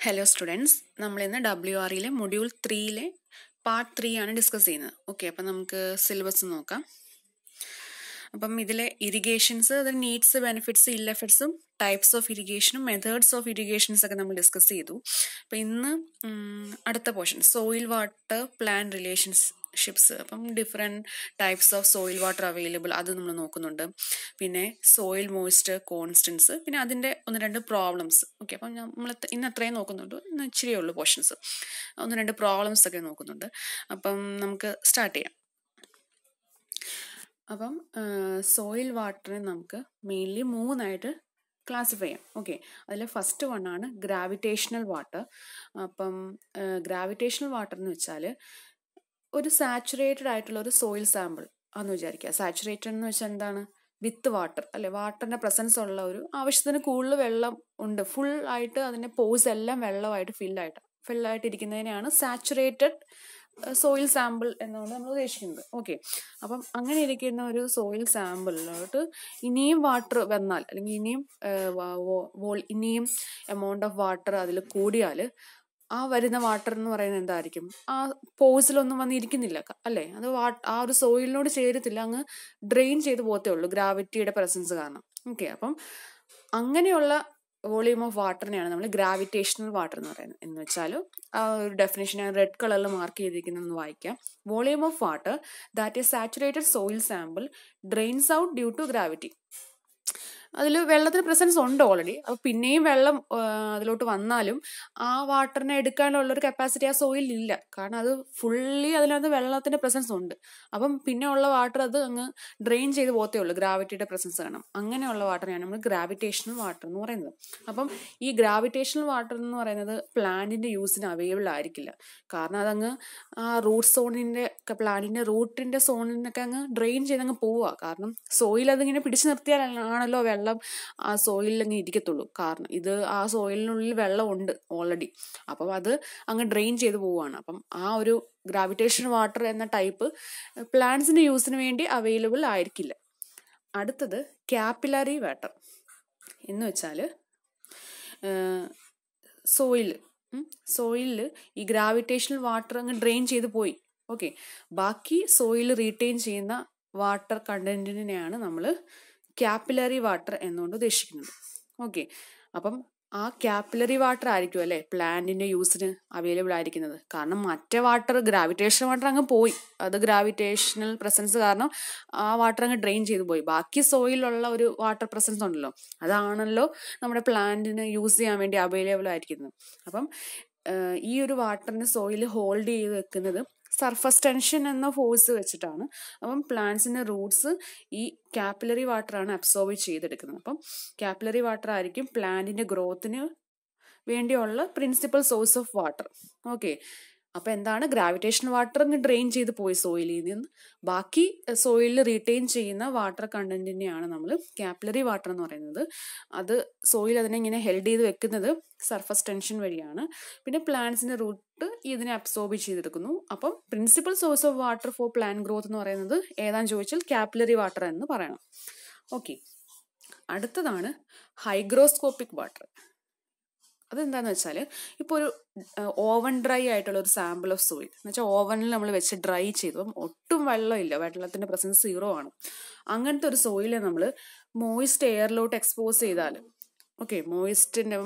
Hello students, നമ്മളിന്ന് WREയിലെ module 3-ലെ part 3 ആണ് discuss ചെയ്യുന്നത്. ഓക്കെ, അപ്പം നമുക്ക് സിലബസ് നോക്കാം. അപ്പം ഇതിലെ ഇറിഗേഷൻസ്, അതിൽ നീഡ്സ്, ബെനിഫിറ്റ്സ്, ഇൽ എഫക്ട്സും, ടൈപ്സ് ഓഫ് ഇറിഗേഷനും മെത്തേഡ്സ് ഓഫ് ഇറിഗേഷൻസ് ഒക്കെ നമ്മൾ ഡിസ്കസ് ചെയ്തു. അപ്പം ഇന്ന് അടുത്ത portion soil water plant relationships. അപ്പം different types of soil water available അത് നമ്മൾ നോക്കുന്നുണ്ട്. പിന്നെ സോയിൽ മോയ്സ്ചർ കോൺസ്റ്റൻസ്, പിന്നെ അതിൻ്റെ ഒന്ന് രണ്ട് പ്രോബ്ലംസ്. ഓക്കെ, അപ്പം നമ്മൾ ഇന്ന് അത്രയും നോക്കുന്നുണ്ട്. ഇന്ന് ഇച്ചിരിയേ ഉള്ളൂ പോർഷൻസ്. ഒന്ന് രണ്ട് പ്രോബ്ലംസ് ഒക്കെ നോക്കുന്നുണ്ട്. അപ്പം നമുക്ക് സ്റ്റാർട്ട് ചെയ്യാം. അപ്പം സോയിൽ വാട്ടറിനെ നമുക്ക് മെയിൻലി മൂന്നായിട്ട് ക്ലാസിഫൈ ചെയ്യാം. ഓക്കെ, അതിൽ ഫസ്റ്റ് വൺ ആണ് ഗ്രാവിറ്റേഷണൽ വാട്ടർ. അപ്പം ഗ്രാവിറ്റേഷണൽ വാട്ടർ എന്ന് വെച്ചാൽ ഒരു സാച്ചുറേറ്റഡ് ആയിട്ടുള്ള ഒരു സോയിൽ സാമ്പിൾ ആണെന്ന് വിചാരിക്കുക. സാച്ചുറേറ്റഡ് എന്ന് വെച്ചാൽ എന്താണ്? വിത്ത് വാട്ടർ അല്ലെ, വാട്ടറിന്റെ പ്രസൻസ് ഉള്ള ഒരു ആവശ്യത്തിന് കൂടുതൽ വെള്ളം ഉണ്ട്, ഫുൾ ആയിട്ട് അതിന്റെ പോസ് എല്ലാം വെള്ളമായിട്ട് ഫില്ലായിട്ടിരിക്കുന്നതിനെയാണ് സാച്ചുറേറ്റഡ് സോയിൽ സാമ്പിൾ എന്നുകൊണ്ട് നമ്മൾ ഉദ്ദേശിക്കുന്നത്. ഓക്കെ, അപ്പം അങ്ങനെ ഇരിക്കുന്ന ഒരു സോയിൽ സാമ്പിളിലോട്ട് ഇനിയും വാട്ടർ വന്നാൽ, അല്ലെങ്കിൽ ഇനിയും എമൗണ്ട് ഓഫ് വാട്ടർ അതിൽ കൂടിയാൽ ആ വരുന്ന വാട്ടർ എന്ന് പറയുന്നത് എന്തായിരിക്കും? ആ പോസിലൊന്നും വന്നിരിക്കുന്നില്ല അല്ലേ, അത് ആ ഒരു സോയിലിനോട് ചേരത്തില്ല, അങ്ങ് ഡ്രെയിൻ ചെയ്ത് പോകത്തേ ഉള്ളൂ ഗ്രാവിറ്റിയുടെ പ്രസൻസ് കാരണം. ഓക്കെ, അപ്പം അങ്ങനെയുള്ള വോളിയൂം ഓഫ് വാട്ടറിനെയാണ് നമ്മൾ ഗ്രാവിറ്റേഷണൽ വാട്ടർ എന്ന് പറയുന്നത്. എന്ന് വെച്ചാൽ ആ ഒരു ഡെഫിനേഷൻ ഞാൻ റെഡ് കളറിൽ മാർക്ക് ചെയ്തിരിക്കുന്നതെന്ന് വായിക്കാം. Volume of water that is saturated soil sample drains out due to gravity. അതിൽ വെള്ളത്തിന് പ്രസൻസ് ഉണ്ട് ഓൾറെഡി, അപ്പോൾ പിന്നെയും വെള്ളം അതിലോട്ട് വന്നാലും ആ വാട്ടറിനെ എടുക്കാനുള്ള ഒരു കപ്പാസിറ്റി ആ സോയിലിൽ ഇല്ല, കാരണം അത് ഫുള്ളി അതിനകത്ത് വെള്ളത്തിന്റെ പ്രസൻസ് ഉണ്ട്. അപ്പം പിന്നെ ഉള്ള വാട്ടർ അത് അങ്ങ് ഡ്രെയിൻ ചെയ്ത് പോകത്തേ ഉള്ളൂ ഗ്രാവിറ്റിയുടെ പ്രസൻസ് കാരണം. അങ്ങനെയുള്ള വാട്ടറിനെയാണ് നമ്മൾ ഗ്രാവിറ്റേഷണൽ വാട്ടർ എന്ന് പറയുന്നത്. അപ്പം ഈ ഗ്രാവിറ്റേഷണൽ വാട്ടർ എന്ന് പറയുന്നത് പ്ലാന്റിന്റെ യൂസിന് അവൈലബിൾ ആയിരിക്കില്ല, കാരണം അതങ്ങ് ആ പ്ലാന്റിന്റെ റൂട്ടിന്റെ സോണിൽ നിന്നൊക്കെ അങ്ങ് ഡ്രെയിൻ ചെയ്ത് അങ്ങ് പോവുക. കാരണം സോയിൽ അതിങ്ങനെ പിടിച്ചു നിർത്തിയാലാണല്ലോ വെള്ളം ആ സോയിലിൽ അങ്ങ് ഇരിക്കത്തുള്ളൂ. കാരണം ഇത് ആ സോയിലിനുള്ളിൽ വെള്ളം ഉണ്ട് ഓൾറെഡി, അപ്പം അത് അങ്ങ് ഡ്രെയിൻ ചെയ്ത് പോവുകയാണ്. അപ്പം ആ ഒരു ഗ്രാവിറ്റേഷൻ വാട്ടർ എന്ന ടൈപ്പ് പ്ലാന്റ്സിന്റെ യൂസിന് വേണ്ടി അവൈലബിൾ ആയിരിക്കില്ല. അടുത്തത് ക്യാപ്പിലറി വാട്ടർ എന്ന് വെച്ചാൽ സോയിലിൽ ഈ ഗ്രാവിറ്റേഷണൽ വാട്ടർ അങ്ങ് ഡ്രെയിൻ ചെയ്ത് പോയി. ഓക്കെ, ബാക്കി സോയിൽ റീറ്റെയിൻ ചെയ്യുന്ന വാട്ടർ കണ്ടന്റിനെയാണ് നമ്മൾ ക്യാപ്പിലറി വാട്ടർ എന്നുകൊണ്ട് ഉദ്ദേശിക്കുന്നത്. ഓക്കെ, അപ്പം ആ ക്യാപ്പിലറി വാട്ടർ ആയിരിക്കും അല്ലെ പ്ലാന്റിന്റെ യൂസിന് അവൈലബിൾ ആയിരിക്കുന്നത്, കാരണം മറ്റേ വാട്ടർ ഗ്രാവിറ്റേഷണൽ വാട്ടർ അങ്ങ് പോയി, അത് ഗ്രാവിറ്റേഷണൽ പ്രസൻസ് കാരണം ആ വാട്ടർ അങ്ങ് ഡ്രെയിൻ ചെയ്ത് പോയി. ബാക്കി സോയിലുള്ള ഒരു വാട്ടർ പ്രസൻസ് ഉണ്ടല്ലോ, അതാണല്ലോ നമ്മുടെ പ്ലാന്റിന് യൂസ് ചെയ്യാൻ വേണ്ടി അവൈലബിൾ ആയിരിക്കുന്നത്. അപ്പം ഈ ഒരു വാട്ടറിന് സോയിൽ ഹോൾഡ് ചെയ്ത് വെക്കുന്നത് സർഫസ് ടെൻഷൻ എന്ന ഫോഴ്സ് വെച്ചിട്ടാണ്. അപ്പം പ്ലാന്റ്സിന്റെ റൂട്ട്സ് ഈ ക്യാപ്പിലറി വാട്ടറാണ് അബ്സോർബ് ചെയ്തെടുക്കുന്നത്. അപ്പം ക്യാപ്പിലറി വാട്ടർ ആയിരിക്കും പ്ലാന്റിന്റെ ഗ്രോത്തിന് വേണ്ടിയുള്ള principal source of water. Okay, അപ്പൊ എന്താണ്? ഗ്രാവിറ്റേഷണൽ വാട്ടർ അങ്ങ് ഡ്രെയിൻ ചെയ്ത് പോയി സോയിലിൽ നിന്ന്, ബാക്കി സോയിലിൽ റീറ്റെയിൻ ചെയ്യുന്ന വാട്ടർ കണ്ടന്റിനെയാണ് നമ്മൾ ക്യാപ്പിലറി വാട്ടർ എന്ന് പറയുന്നത്. അത് സോയിൽ അതിനെ ഇങ്ങനെ ഹെൽഡ് ചെയ്ത് വെക്കുന്നത് സർഫസ് ടെൻഷൻ വഴിയാണ്. പിന്നെ പ്ലാന്റ്സിന്റെ റൂട്ട് ഇതിനെ അബ്സോർബ് ചെയ്തെടുക്കുന്നു. അപ്പം principal source of water for plant growth എന്ന് പറയുന്നത് ഏതാന്ന് ചോദിച്ചാൽ ക്യാപ്പിലറി വാട്ടർ എന്ന് പറയണം. ഓക്കെ, അടുത്തതാണ് ഹൈഗ്രോസ്കോപ്പിക് വാട്ടർ. അതെന്താന്ന് വെച്ചാൽ ഇപ്പോൾ ഒരു ഓവൻ ഡ്രൈ ആയിട്ടുള്ള ഒരു സാമ്പിൾ ഓഫ് സോയിൽ എന്ന് വെച്ചാൽ ഓവനിൽ നമ്മൾ വെച്ച് ഡ്രൈ ചെയ്തു, ഒട്ടും വെള്ളമില്ല, വെള്ളത്തിന്റെ പ്രസൻസ് 0 ആണ്. അങ്ങനത്തെ ഒരു സോയിലെ നമ്മൾ മോയിസ്റ്റ് എയറിലോട്ട് എക്സ്പോസ് ചെയ്താൽ, ഓക്കെ,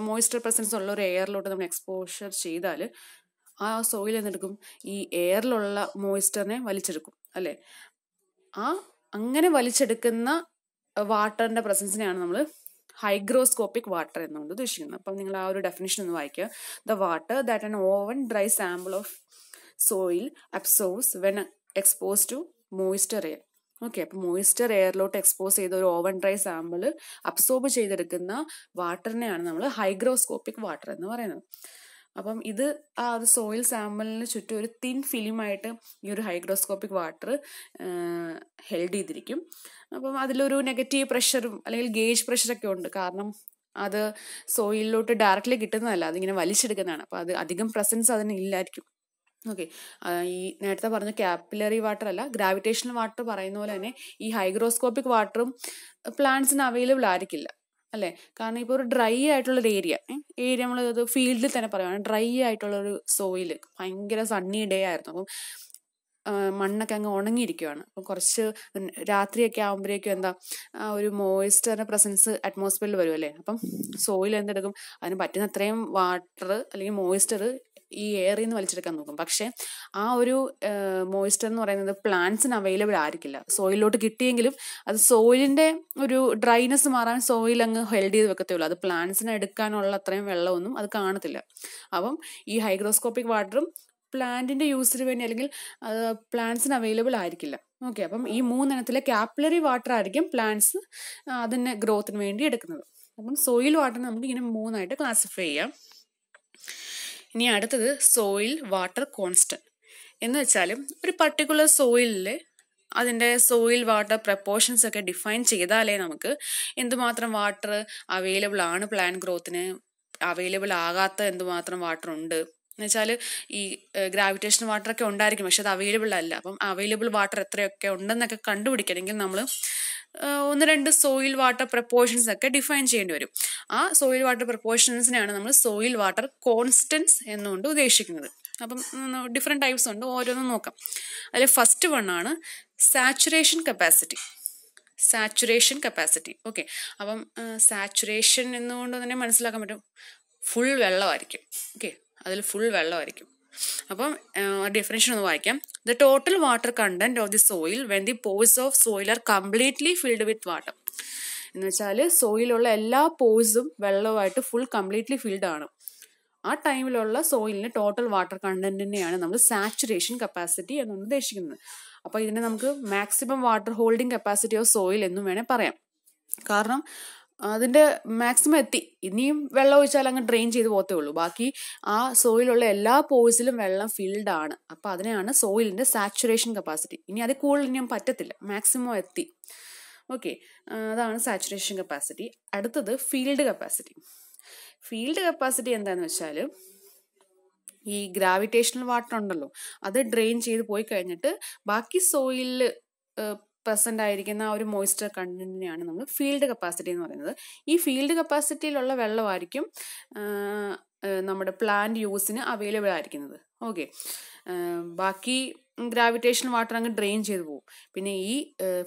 മോയിസ്റ്റർ പ്രസൻസ് ഉള്ള ഒരു എയറിലോട്ട് നമ്മൾ എക്സ്പോഷർ ചെയ്താൽ ആ സോയിൽ എന്തെടുക്കും? ഈ എയറിലുള്ള മോയിസ്റ്ററിനെ വലിച്ചെടുക്കും അല്ലെ. ആ അങ്ങനെ വലിച്ചെടുക്കുന്ന വാട്ടറിന്റെ പ്രസൻസിനെയാണ് നമ്മൾ ഹൈഗ്രോസ്കോപ്പിക് വാട്ടർ എന്നുകൊണ്ട് ഉദ്ദേശിക്കുന്നത്. അപ്പം നിങ്ങൾ ആ ഒരു ഡെഫിനിഷൻ ഒന്ന് വായിക്കുക. The water that an oven dry sample of soil absorbs when expose to moisture air. Okay, അപ്പം മോയിസ്റ്റർ എയറിലോട്ട് എക്സ്പോസ് ചെയ്ത ഒരു ഓവൻ ഡ്രൈ സാമ്പിൾ അബ്സോർബ് ചെയ്തെടുക്കുന്ന വാട്ടറിനെയാണ് നമ്മൾ ഹൈഗ്രോസ്കോപ്പിക് വാട്ടർ എന്ന് പറയുന്നത്. അപ്പം ഇത് ആ ഒരു സോയിൽ സാമ്പിളിന് ചുറ്റും ഒരു തിൻ ഫിലിമായിട്ട് ഈ ഒരു ഹൈഗ്രോസ്കോപ്പിക് വാട്ടർ ഹെൽഡ് ചെയ്തിരിക്കും. അപ്പം അതിലൊരു നെഗറ്റീവ് പ്രഷറും അല്ലെങ്കിൽ ഗേജ് പ്രഷറൊക്കെ ഉണ്ട്, കാരണം അത് സോയിലിലോട്ട് ഡയറക്റ്റ്ലി കിട്ടുന്നതല്ല, അതിങ്ങനെ വലിച്ചെടുക്കുന്നതാണ്. അപ്പം അത് അധികം പ്രസൻസ് അതിന് ഇല്ലായിരിക്കും. ഓക്കെ, ഈ നേരത്തെ പറഞ്ഞ ക്യാപ്പിലറി വാട്ടർ അല്ല, ഗ്രാവിറ്റേഷണൽ വാട്ടർ പറയുന്ന പോലെ തന്നെ ഈ ഹൈഗ്രോസ്കോപ്പിക് വാട്ടറും പ്ലാന്റ്സിന് അവൈലബിൾ ആയിരിക്കില്ല അല്ലേ? കാരണം ഇപ്പോൾ ഒരു ഡ്രൈ ആയിട്ടുള്ളൊരു ഏരിയ നമ്മൾ ഫീൽഡിൽ തന്നെ പറയുകയാണ്, ഡ്രൈ ആയിട്ടുള്ളൊരു സോയിൽ, ഭയങ്കര സണ്ണി ഡേ ആയിരുന്നു. അപ്പം മണ്ണൊക്കെ അങ്ങ് ഉണങ്ങിയിരിക്കുകയാണ്. അപ്പം കുറച്ച് രാത്രിയൊക്കെ ആകുമ്പോഴേക്കും എന്താ ഒരു മോയ്സ്ചറിൻ്റെ പ്രസൻസ് അറ്റ്മോസ്ഫിയറിൽ വരും അല്ലേ? അപ്പം സോയിൽ എന്തെടുക്കും, അതിന് പറ്റുന്ന അത്രയും വാട്ടർ അല്ലെങ്കിൽ മോയ്സ്ചർ ഈ എയറിൽ നിന്ന് വലിച്ചെടുക്കാൻ നോക്കും. പക്ഷേ ആ ഒരു മോയ്സ്ചർ എന്ന് പറയുന്നത് പ്ലാന്റ്സിന് അവൈലബിൾ ആയിരിക്കില്ല. സോയിലോട്ട് കിട്ടിയെങ്കിലും അത് സോയിലിൻ്റെ ഒരു ഡ്രൈനെസ് മാറാൻ സോയിൽ അങ്ങ് ഹെൽഡ് ചെയ്ത് വെക്കത്തേ ഉള്ളൂ. അത് പ്ലാന്റ്സിന് എടുക്കാനുള്ള അത്രയും വെള്ളമൊന്നും അത് കാണത്തില്ല. അപ്പം ഈ ഹൈഗ്രോസ്കോപ്പിക് വാട്ടറും പ്ലാന്റിന്റെ യൂസിന് വേണ്ടി അല്ലെങ്കിൽ പ്ലാന്റ്സിന് അവൈലബിൾ ആയിരിക്കില്ല. ഓക്കെ, അപ്പം ഈ 3 ഇനത്തിലെ കാപ്പിലറി വാട്ടർ ആയിരിക്കും പ്ലാന്റ്സ് അതിന് ഗ്രോത്തിന് വേണ്ടി എടുക്കുന്നത്. അപ്പം സോയിൽ വാട്ടറിനെ നമുക്ക് ഇങ്ങനെ 3 ക്ലാസിഫൈ ചെയ്യാം. ഇനി അടുത്തത് സോയിൽ വാട്ടർ കോൺസ്റ്റന്റ് എന്ന് വെച്ചാലും ഒരു പർട്ടിക്കുലർ സോയിലിൽ അതിൻ്റെ സോയിൽ വാട്ടർ പ്രപ്പോർഷൻസ് ഒക്കെ ഡിഫൈൻ ചെയ്താലേ നമുക്ക് എന്തുമാത്രം വാട്ടർ അവൈലബിൾ ആണ് പ്ലാന്റ് ഗ്രോത്തിന്, അവൈലബിൾ ആകാത്ത എന്തുമാത്രം വാട്ടർ ഉണ്ട് എന്ന് വെച്ചാൽ ഈ ഗ്രാവിറ്റേഷണൽ വാട്ടറൊക്കെ ഉണ്ടായിരിക്കും, പക്ഷെ അത് അവൈലബിൾ അല്ല. അപ്പം അവൈലബിൾ വാട്ടർ എത്രയൊക്കെ ഉണ്ടെന്നൊക്കെ കണ്ടുപിടിക്കണമെങ്കിൽ നമ്മൾ 1-2 സോയിൽ വാട്ടർ പ്രപ്പോർഷൻസ് ഒക്കെ ഡിഫൈൻ ചെയ്യേണ്ടി വരും. ആ സോയിൽ വാട്ടർ പ്രപ്പോർഷൻസിനെയാണ് നമ്മൾ സോയിൽ വാട്ടർ കോൺസ്റ്റൻസ് എന്നുകൊണ്ട് ഉദ്ദേശിക്കുന്നത്. അപ്പം ഡിഫറെൻറ്റ് ടൈപ്സ് ഉണ്ട്, ഓരോന്നും നോക്കാം. അതിൽ ഫസ്റ്റ് വണ്ണാണ് സാച്ചുറേഷൻ കപ്പാസിറ്റി. ഓക്കെ, അപ്പം സാച്ചുറേഷൻ എന്നുകൊണ്ട് തന്നെ മനസ്സിലാക്കാൻ പറ്റും ഫുൾ വെള്ളമായിരിക്കും. ഓക്കെ, അതിൽ ഫുൾ വെള്ളമായിരിക്കും. അപ്പം ഡെഫിനേഷൻ ഒന്ന് വായിക്കാം. The total water content of the soil when the pores of soil are completely filled with water. എന്ന് വെച്ചാൽ സോയിലുള്ള എല്ലാ പോഴ്സും വെള്ളമായിട്ട് ഫുൾ കംപ്ലീറ്റ്ലി ഫിൽഡ് ആണ്. ആ ടൈമിലുള്ള സോയിലിന് ടോട്ടൽ വാട്ടർ കണ്ടന്റിനെയാണ് നമ്മൾ സാച്ചുറേഷൻ കപ്പാസിറ്റി എന്നുകൊണ്ട് ഉദ്ദേശിക്കുന്നത്. അപ്പോൾ ഇതിനെ നമുക്ക് maximum water holding capacity of soil എന്നും വേണേൽ പറയാം. കാരണം അതിൻ്റെ മാക്സിമം എത്തി, ഇനിയും വെള്ളം ഒഴിച്ചാൽ അങ്ങ് ഡ്രെയിൻ ചെയ്ത് പോകത്തേ ഉള്ളൂ. ബാക്കി ആ സോയിലുള്ള എല്ലാ പോഴ്സിലും വെള്ളം ഫിൽഡ് ആണ്. അപ്പോൾ അതിനെയാണ് സോയിലിൻ്റെ സാച്ചുറേഷൻ കപ്പാസിറ്റി. ഇനി അത് കൂടുതൽ ഇനിയും പറ്റത്തില്ല, മാക്സിമം എത്തി. ഓക്കെ, അതാണ് സാച്ചുറേഷൻ കപ്പാസിറ്റി. അടുത്തത് ഫീൽഡ് കപ്പാസിറ്റി. ഫീൽഡ് കപ്പാസിറ്റി എന്താണെന്ന് വെച്ചാൽ ഈ ഗ്രാവിറ്റേഷണൽ വാട്ടർ ഉണ്ടല്ലോ, അത് ഡ്രെയിൻ ചെയ്ത് പോയി കഴിഞ്ഞിട്ട് ബാക്കി സോയിലിൽ പ്രസൻ്റ് ആയിരിക്കുന്ന ആ ഒരു മോയ്സ്ചർ കണ്ടന്റിനെയാണ് നമ്മൾ ഫീൽഡ് കപ്പാസിറ്റി എന്ന് പറയുന്നത്. ഈ ഫീൽഡ് കപ്പാസിറ്റിയിലുള്ള വെള്ളമായിരിക്കും നമ്മുടെ പ്ലാന്റ് യൂസിന് അവൈലബിൾ ആയിരിക്കുന്നത്. ഓക്കെ, ബാക്കി ഗ്രാവിറ്റേഷണൽ വാട്ടർ അങ്ങ് ഡ്രെയിൻ ചെയ്ത് പോകും. പിന്നെ ഈ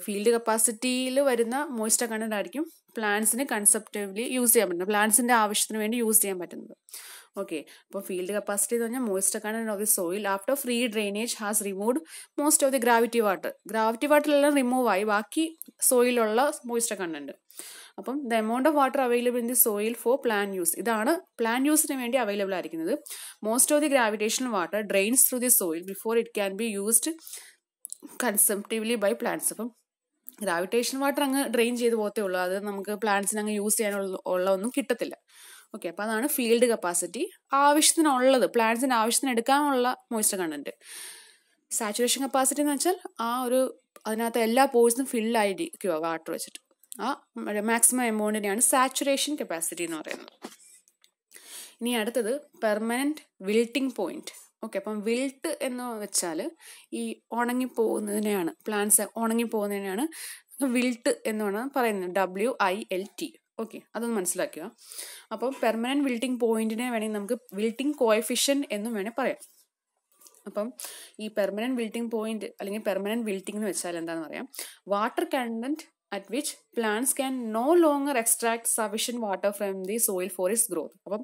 ഫീൽഡ് കപ്പാസിറ്റിയിൽ വരുന്ന മോയ്സ്ചർ കണ്ടന്റ് ആയിരിക്കും പ്ലാന്റ്സിന് കൺസെപ്റ്റീവ്ലി യൂസ് ചെയ്യാൻ പറ്റുന്നത്, പ്ലാന്റ്സിൻ്റെ ആവശ്യത്തിന് വേണ്ടി യൂസ് ചെയ്യാൻ പറ്റുന്നത്. ഓക്കെ, അപ്പോൾ ഫീൽഡ് കപ്പാസിറ്റി എന്ന് പറഞ്ഞാൽ moisture content of the soil after free drainage has removed most of the gravity വാട്ടറിലെല്ലാം റിമൂവ് ആയി ബാക്കി സോയിലുള്ള മോയ്സ്ചർ കണ്ടന്റ്. അപ്പം the amount of water available in the soil for plant use, ഇതാണ് plant യൂസിന് വേണ്ടി അവൈലബിൾ ആയിരിക്കുന്നത്. Most of the gravitational water drains through the soil before it can be used consumptively by plants. അപ്പം gravitational water അങ്ങ് drain ചെയ്ത് പോകത്തേ ഉള്ളൂ, അത് നമുക്ക് പ്ലാന്റ്സിന് അങ്ങ് യൂസ് ചെയ്യാനുള്ള ഒന്നും കിട്ടത്തില്ല. ഓക്കെ, അപ്പോൾ അതാണ് ഫീൽഡ് കപ്പാസിറ്റി, ആവശ്യത്തിനുള്ളത് പ്ലാന്റ്സിന് ആവശ്യത്തിന് എടുക്കാനുള്ള മോയ്സ്ചർ കണ്ടന്റ്. സാച്ചുറേഷൻ കപ്പാസിറ്റി എന്ന് വെച്ചാൽ ആ ഒരു അതിനകത്ത് എല്ലാ പോഴ്സും ഫില്ലായിരിക്കുക വാട്ടർ വെച്ചിട്ട്, ആ മാക്സിമം എമൗണ്ടിനെയാണ് സാച്ചുറേഷൻ കപ്പാസിറ്റി എന്ന് പറയുന്നത്. ഇനി അടുത്തത് പെർമനന്റ് വിൽട്ടിംഗ് പോയിന്റ്. ഓക്കെ, അപ്പം വിൽട്ട് എന്ന് വെച്ചാൽ ഈ ഉണങ്ങിപ്പോകുന്നതിനെയാണ്, പ്ലാന്റ്സ് ഉണങ്ങിപ്പോകുന്നതിനെയാണ് വിൽട്ട് എന്ന് പറയുന്നത്, WILT. ഓക്കെ, അതൊന്ന് മനസ്സിലാക്കുക. അപ്പം പെർമനന്റ് വിൽട്ടിംഗ് പോയിന്റിനെ വേണമെങ്കിൽ നമുക്ക് വിൽട്ടിംഗ് കോഎഫിഷ്യന്റ് എന്നും വേണേൽ പറയാം. അപ്പം ഈ പെർമനന്റ് വിൽട്ടിംഗ് പോയിന്റ് അല്ലെങ്കിൽ പെർമനന്റ് വിൽട്ടിംഗ് എന്ന് വെച്ചാൽ എന്താണെന്ന് പറയാം. Water content at which plants can no longer extract sufficient water from the soil for its growth. അപ്പം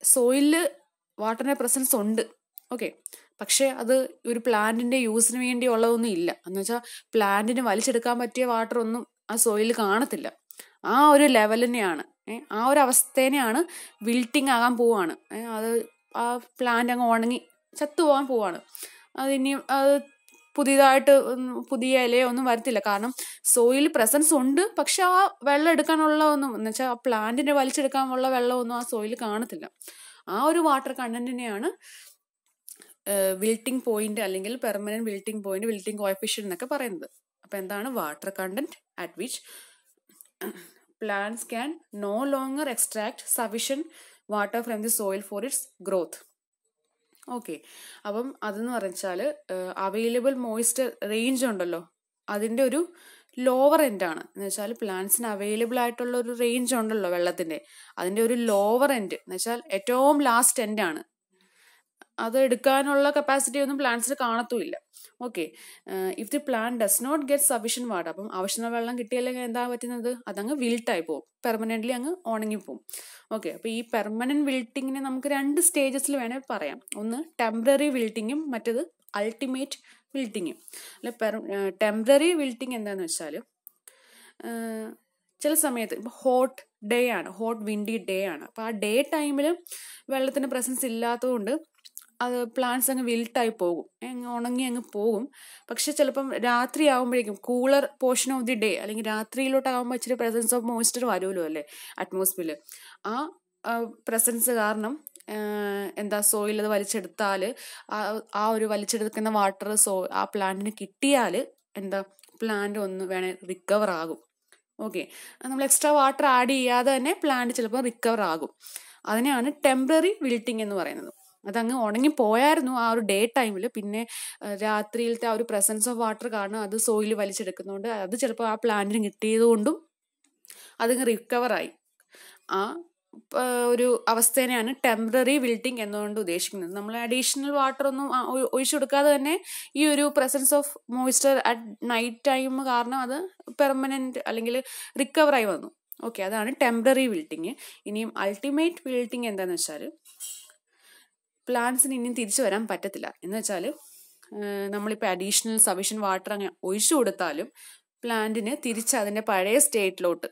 സോയിലിൽ വാട്ടറിൻ്റെ പ്രസൻസ് ഉണ്ട്, ഓക്കെ, പക്ഷേ അത് ഒരു പ്ലാന്റിൻ്റെ യൂസിന് വേണ്ടി ഉള്ളതൊന്നും ഇല്ല. എന്ന് വെച്ചാൽ പ്ലാന്റിന് വലിച്ചെടുക്കാൻ പറ്റിയ വാട്ടർ ഒന്നും ആ സോയിലിൽ കാണത്തില്ല. ആ ഒരു ലെവലിനെയാണ്, ആ ഒരു അവസ്ഥേനെയാണ് വിൽട്ടിങ് ആകാൻ പോവാണ്. അത് ആ പ്ലാന്റ് അങ്ങ് ഉണങ്ങി ചത്തുപോകാൻ പോവാണ്. അതിനി അത് പുതിയതായിട്ട് പുതിയ ഇലയോ ഒന്നും വരത്തില്ല, കാരണം സോയിൽ പ്രസൻസ് ഉണ്ട്, പക്ഷെ ആ വെള്ളം എടുക്കാനുള്ള ഒന്നും എന്ന് വെച്ചാൽ ആ പ്ലാന്റിനെ വലിച്ചെടുക്കാനുള്ള വെള്ളമൊന്നും ആ സോയിൽ കാണത്തില്ല. ആ ഒരു വാട്ടർ കണ്ടന്റിനെയാണ് വിൽട്ടിംഗ് പോയിന്റ് അല്ലെങ്കിൽ permanent wilting point, wilting coefficient എന്നൊക്കെ പറയുന്നത്. അപ്പം എന്താണ് water content at which plants can no longer extract sufficient water from the soil for its growth. Okay, അപ്പം അതെന്ന് പറഞ്ഞാൽ അവൈലബിൾ മോയ്സ്ചർ റേഞ്ച് ഉണ്ടല്ലോ, അതിൻ്റെ ഒരു ലോവർ എൻഡ് ആണ്. എന്ന് വെച്ചാൽ പ്ലാന്റ്സിന് അവൈലബിൾ ആയിട്ടുള്ള ഒരു റേഞ്ച് ഉണ്ടല്ലോ വെള്ളത്തിന്റെ, അതിന്റെ ഒരു ലോവർ എൻഡ് എന്ന് വെച്ചാൽ ഏറ്റവും ലാസ്റ്റ് എൻഡ് ആണ്. അത് എടുക്കാനുള്ള കപ്പാസിറ്റി ഒന്നും പ്ലാന്റ്സിന് കാണത്തുമില്ല. Okay, if the plant does not get sufficient water, അപ്പം ആവശ്യമുള്ള വെള്ളം കിട്ടിയില്ലെങ്കിൽ എന്താ പറ്റുന്നത്, അതങ്ങ് വിൽട്ടായി പോകും, പെർമനന്റ്ലി അങ്ങ് ഉണങ്ങിപ്പോവും. ഓക്കെ, അപ്പോൾ ഈ പെർമനന്റ് വിൽട്ടിങ്ങിനെ നമുക്ക് 2 സ്റ്റേജസിൽ വേണേൽ പറയാം. ഒന്ന് ടെമ്പററി വിൽട്ടിങ്ങും മറ്റേത് അൾട്ടിമേറ്റ് വിൽട്ടിങ്ങും. അല്ലെ, ടെമ്പററി വിൽട്ടിങ് എന്താണെന്ന് വെച്ചാൽ ചില സമയത്ത് ഇപ്പോൾ ഹോട്ട് ഡേ ആണ്, ഹോട്ട് വിൻഡി ഡേ ആണ്, അപ്പോൾ ആ ഡേ ടൈമിൽ വെള്ളത്തിൻ്റെ പ്രസൻസ് ഇല്ലാത്തതുകൊണ്ട് അത് പ്ലാന്റ്സ് അങ്ങ് വിൽട്ടായി പോകും, ഉണങ്ങി അങ്ങ് പോകും. പക്ഷെ ചിലപ്പം രാത്രി ആകുമ്പോഴേക്കും cooler portion of the day അല്ലെങ്കിൽ രാത്രിയിലോട്ടാകുമ്പോൾ ഇച്ചിരി പ്രസൻസ് ഓഫ് മോയ്സ്ചർ വരുമല്ലോ അല്ലേ അറ്റ്മോസ്ഫിയറിൽ. ആ പ്രസൻസ് കാരണം എന്താ സോയിൽ അത് വലിച്ചെടുത്താൽ ആ ഒരു വലിച്ചെടുക്കുന്ന വാട്ടർ ആ പ്ലാന്റിന് കിട്ടിയാൽ എന്താ പ്ലാന്റ് ഒന്ന് വേണേൽ റിക്കവർ ആകും. ഓക്കെ, നമ്മൾ എക്സ്ട്രാ വാട്ടർ ആഡ് ചെയ്യാതെ തന്നെ പ്ലാന്റ് ചിലപ്പോൾ റിക്കവർ ആകും. അതിനെയാണ് ടെമ്പററി വിൽട്ടിങ് എന്ന് പറയുന്നത്. അതങ്ങ് ഉണങ്ങിപ്പോയായിരുന്നു ആ ഒരു ഡേ ടൈമിൽ, പിന്നെ രാത്രിയിലത്തെ ആ ഒരു പ്രസൻസ് ഓഫ് വാട്ടർ കാരണം അത് സോയിൽ വലിച്ചെടുക്കുന്നതുകൊണ്ട് അത് ചിലപ്പോൾ ആ പ്ലാന്റിന് കിട്ടിയത് കൊണ്ടും അതങ്ങ് റിക്കവറായി. ആ ഒരു അവസ്ഥേനെയാണ് ടെമ്പററി വിൽട്ടിങ് എന്നുകൊണ്ട് ഉദ്ദേശിക്കുന്നത്. നമ്മൾ അഡീഷണൽ വാട്ടർ ഒന്നും ഒഴിച്ചു കൊടുക്കാതെ തന്നെ ഈ ഒരു presence of moisture at night time കാരണം അത് പെർമനന്റ് അല്ലെങ്കിൽ റിക്കവറായി വന്നു. ഓക്കെ, അതാണ് ടെമ്പററി വിൽട്ടിങ്. ഇനിയും അൾട്ടിമേറ്റ് വിൽട്ടിങ് എന്താണെന്ന് വെച്ചാൽ പ്ലാന്റ്സിന് ഇനിയും തിരിച്ചു വരാൻ പറ്റത്തില്ല. എന്ന് വെച്ചാൽ നമ്മളിപ്പോൾ അഡീഷണൽ സഫീഷ്യൻ വാട്ടർ അങ്ങനെ ഒഴിച്ചു കൊടുത്താലും പ്ലാന്റിന് തിരിച്ച് അതിൻ്റെ പഴയ സ്റ്റേറ്റിലോട്ട്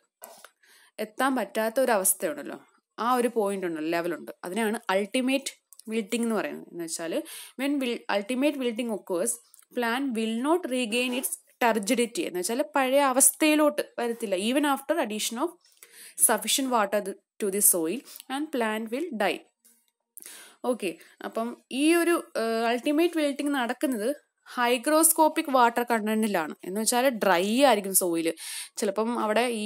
എത്താൻ പറ്റാത്ത ഒരു അവസ്ഥയുണ്ടല്ലോ, ആ ഒരു പോയിന്റ് ഉണ്ടല്ലോ, ലെവലുണ്ട്. അതിനാണ് അൾട്ടിമേറ്റ് വിൽട്ടിങ് എന്ന് പറയുന്നത്. എന്ന് വെച്ചാൽ when ultimate wilting occurs plant will not regain its turgidity. എന്ന് വെച്ചാൽ പഴയ അവസ്ഥയിലോട്ട് വരത്തില്ല, even after addition of sufficient water to the soil and plant will die. Okay, അപ്പം ഈ ഒരു അൾട്ടിമേറ്റ് വിൽട്ടിങ് നടക്കുന്നത് ഹൈഗ്രോസ്കോപ്പിക് വാട്ടർ കണ്ടന്റിലാണ്. എന്ന് വെച്ചാൽ ഡ്രൈ ആയിരിക്കും സോയില്. ചിലപ്പം അവിടെ ഈ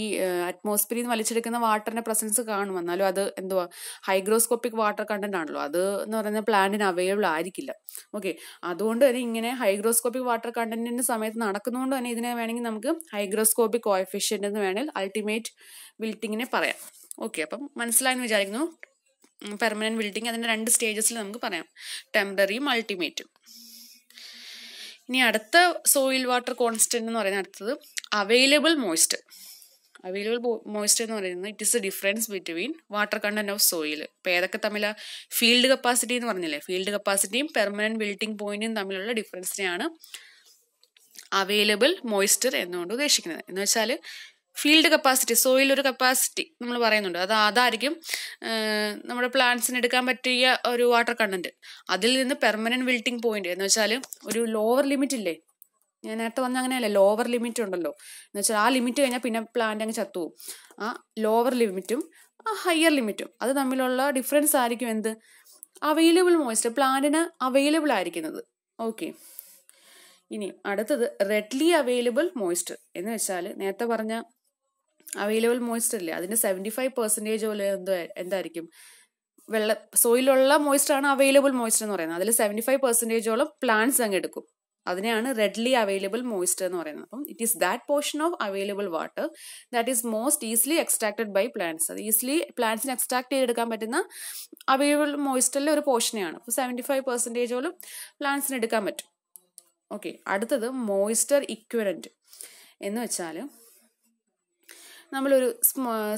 അറ്റ്മോസ്ഫിയറിൽ നിന്ന് വലിച്ചെടുക്കുന്ന വാട്ടറിന്റെ പ്രസൻസ് കാണും, എന്നാലും അത് എന്തുവാ ഹൈഗ്രോസ്കോപ്പിക് വാട്ടർ കണ്ടന്റ് ആണല്ലോ, അത് എന്ന് പറയുന്നത് പ്ലാന്റിന് അവൈലബിൾ ആയിരിക്കില്ല. ഓക്കെ, അതുകൊണ്ട് തന്നെ ഇങ്ങനെ ഹൈഗ്രോസ്കോപ്പിക് വാട്ടർ കണ്ടന്റിന്റെ സമയത്ത് നടക്കുന്നതുകൊണ്ട് തന്നെ ഇതിനെ വേണമെങ്കിൽ നമുക്ക് ഹൈഗ്രോസ്കോപ്പിക് കോഎഫിഷ്യന്റ് എന്ന് വേണമെങ്കിൽ അൾട്ടിമേറ്റ് വിൽട്ടിങ്ങിനെ പറയാം. ഓക്കെ, അപ്പം മനസ്സിലായെന്ന് വിചാരിക്കുന്നു. പെർമനന്റ് വിൽട്ടിങ് അതിന്റെ 2 സ്റ്റേജസിൽ നമുക്ക് പറയാം, ടെമ്പററിയും അൾട്ടിമേറ്റും. ഇനി അടുത്ത സോയിൽ വാട്ടർ കോൺസ്റ്റന്റ് എന്ന് പറയുന്നത് അടുത്തത് അവൈലബിൾ മോയ്സ്ചർ. അവൈലബിൾ മോയ്സ്ചർ എന്ന് പറയുന്നത് it is A difference between water content of soil. ഇപ്പം ഏതൊക്കെ തമ്മിൽ ഫീൽഡ് കപ്പാസിറ്റി എന്ന് പറഞ്ഞില്ലേ, ഫീൽഡ് കപ്പാസിറ്റിയും പെർമനന്റ് വിൽട്ടിങ് പോയിന്റും തമ്മിലുള്ള ഡിഫറൻസിനെയാണ് അവൈലബിൾ മോയ്സ്ചർ എന്നുകൊണ്ട് ഉദ്ദേശിക്കുന്നത്. എന്ന് വെച്ചാൽ ഫീൽഡ് കപ്പാസിറ്റി, സോയിൽ ഒരു കപ്പാസിറ്റി നമ്മൾ പറയുന്നുണ്ട്, അതായിരിക്കും നമ്മുടെ പ്ലാന്റ്സിന് എടുക്കാൻ പറ്റിയ ഒരു വാട്ടർ കണ്ടന്റ്. അതിൽ നിന്ന് പെർമനന്റ് വിൽട്ടിങ് പോയിന്റ് എന്ന് വെച്ചാൽ ഒരു ലോവർ ലിമിറ്റ് ഇല്ലേ, ഞാൻ നേരത്തെ വന്ന അങ്ങനെയല്ലേ, ലോവർ ലിമിറ്റ് ഉണ്ടല്ലോ. എന്ന് വെച്ചാൽ ആ ലിമിറ്റ് കഴിഞ്ഞാൽ പിന്നെ പ്ലാന്റ് അങ്ങ് ചത്തുപോകും. ആ ലോവർ ലിമിറ്റും ആ ഹയർ ലിമിറ്റും അത് തമ്മിലുള്ള ഡിഫറൻസ് ആയിരിക്കും എന്ത്, അവൈലബിൾ മോയ്സ്ചർ, പ്ലാന്റിന് അവൈലബിൾ ആയിരിക്കുന്നത്. ഓക്കെ, ഇനി അടുത്തത് റെഡ്ലി അവൈലബിൾ മോയ്സ്ചർ. എന്ന് വെച്ചാൽ നേരത്തെ പറഞ്ഞ അവൈലബിൾ മോയ്സ്ചർ ഇല്ലേ, അതിന്റെ 75% പോലെ എന്തായിരിക്കും സോയിലുള്ള മോയ്സ്ചർ ആണ് അവൈലബിൾ മോയ്സ്ചർ എന്ന് പറയുന്നത്. അതിൽ 75% പ്ലാന്റ്സ് അങ്ങ് എടുക്കും. അതിനെയാണ് റെഡ്ലി അവൈലബിൾ മോയ്സ്ചർ എന്ന് പറയുന്നത്. അപ്പം it is that portion of available water that is most easily extracted by plants. അത് ഈസിലി പ്ലാന്റ്സിന് എക്സ്ട്രാക്ട് ചെയ്തെടുക്കാൻ പറ്റുന്ന അവൈലബിൾ മോയ്സ്ചറിലെ ഒരു പോർഷനെയാണ്. അപ്പോൾ 75% പ്ലാന്റ്സിന് എടുക്കാൻ പറ്റും. ഓക്കെ, അടുത്തത് മോയ്സ്ചർ ഇക്വലന്റ്. എന്ന് വെച്ചാൽ നമ്മളൊരു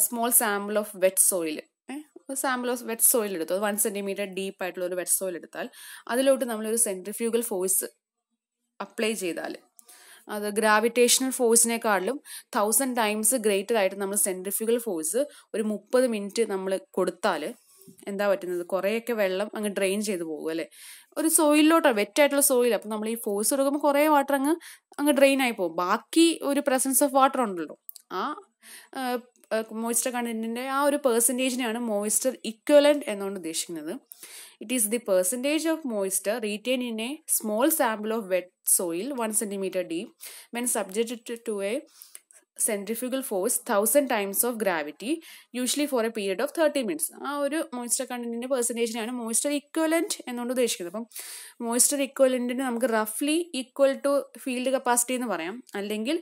small sample of wet soil, sample of wet soil എടുത്തു, അത് 1 centimeter ഡീപ്പ് ആയിട്ടുള്ള ഒരു വെറ്റ് സോയിൽ എടുത്താൽ അതിലോട്ട് നമ്മളൊരു സെൻട്രിഫ്യൂഗൽ ഫോഴ്സ് അപ്ലൈ ചെയ്താൽ അത് ഗ്രാവിറ്റേഷണൽ ഫോഴ്സിനെക്കാളും 1000 times ഗ്രേറ്റർ ആയിട്ട് നമ്മൾ സെൻട്രിഫ്യൂഗൽ ഫോഴ്സ് ഒരു 30 minutes നമ്മൾ കൊടുത്താൽ എന്താ പറ്റുന്നത്, കുറേയൊക്കെ വെള്ളം അങ്ങ് ഡ്രെയിൻ ചെയ്ത് പോകും അല്ലേ, ഒരു സോയിലോട്ടാണ്, വെറ്റായിട്ടുള്ള സോയിൽ. അപ്പം നമ്മൾ ഈ ഫോഴ്സ് കൊടുക്കുമ്പോൾ കുറേ വാട്ടർ അങ്ങ് ഡ്രെയിൻ ആയി പോകും. ബാക്കി ഒരു പ്രസൻസ് ഓഫ് വാട്ടർ ഉണ്ടല്ലോ, ആ മോയ്സ്ചർ കണ്ടന്റിന്റെ ആ ഒരു പെർസെൻറ്റേജിനെയാണ് മോയ്സ്ചർ ഇക്വലന്റ് എന്നുകൊണ്ട് ഉദ്ദേശിക്കുന്നത്. It is the percentage of moisture retain in a small sample of wet soil 1 centimeter deep when subjected to a centrifugal force 1000 times of gravity usually for a period of 30 minutes. ആ ഒരു moisture കണ്ടന്റിന്റെ പെർസെൻറ്റേജിനാണ് moisture equivalent എന്നുകൊണ്ട് ഉദ്ദേശിക്കുന്നത്. അപ്പം moisture ഇക്വലന്റിന് നമുക്ക് റഫ്ലി ഈക്വൽ ടു ഫീൽഡ് കപ്പാസിറ്റി എന്ന് പറയാം, അല്ലെങ്കിൽ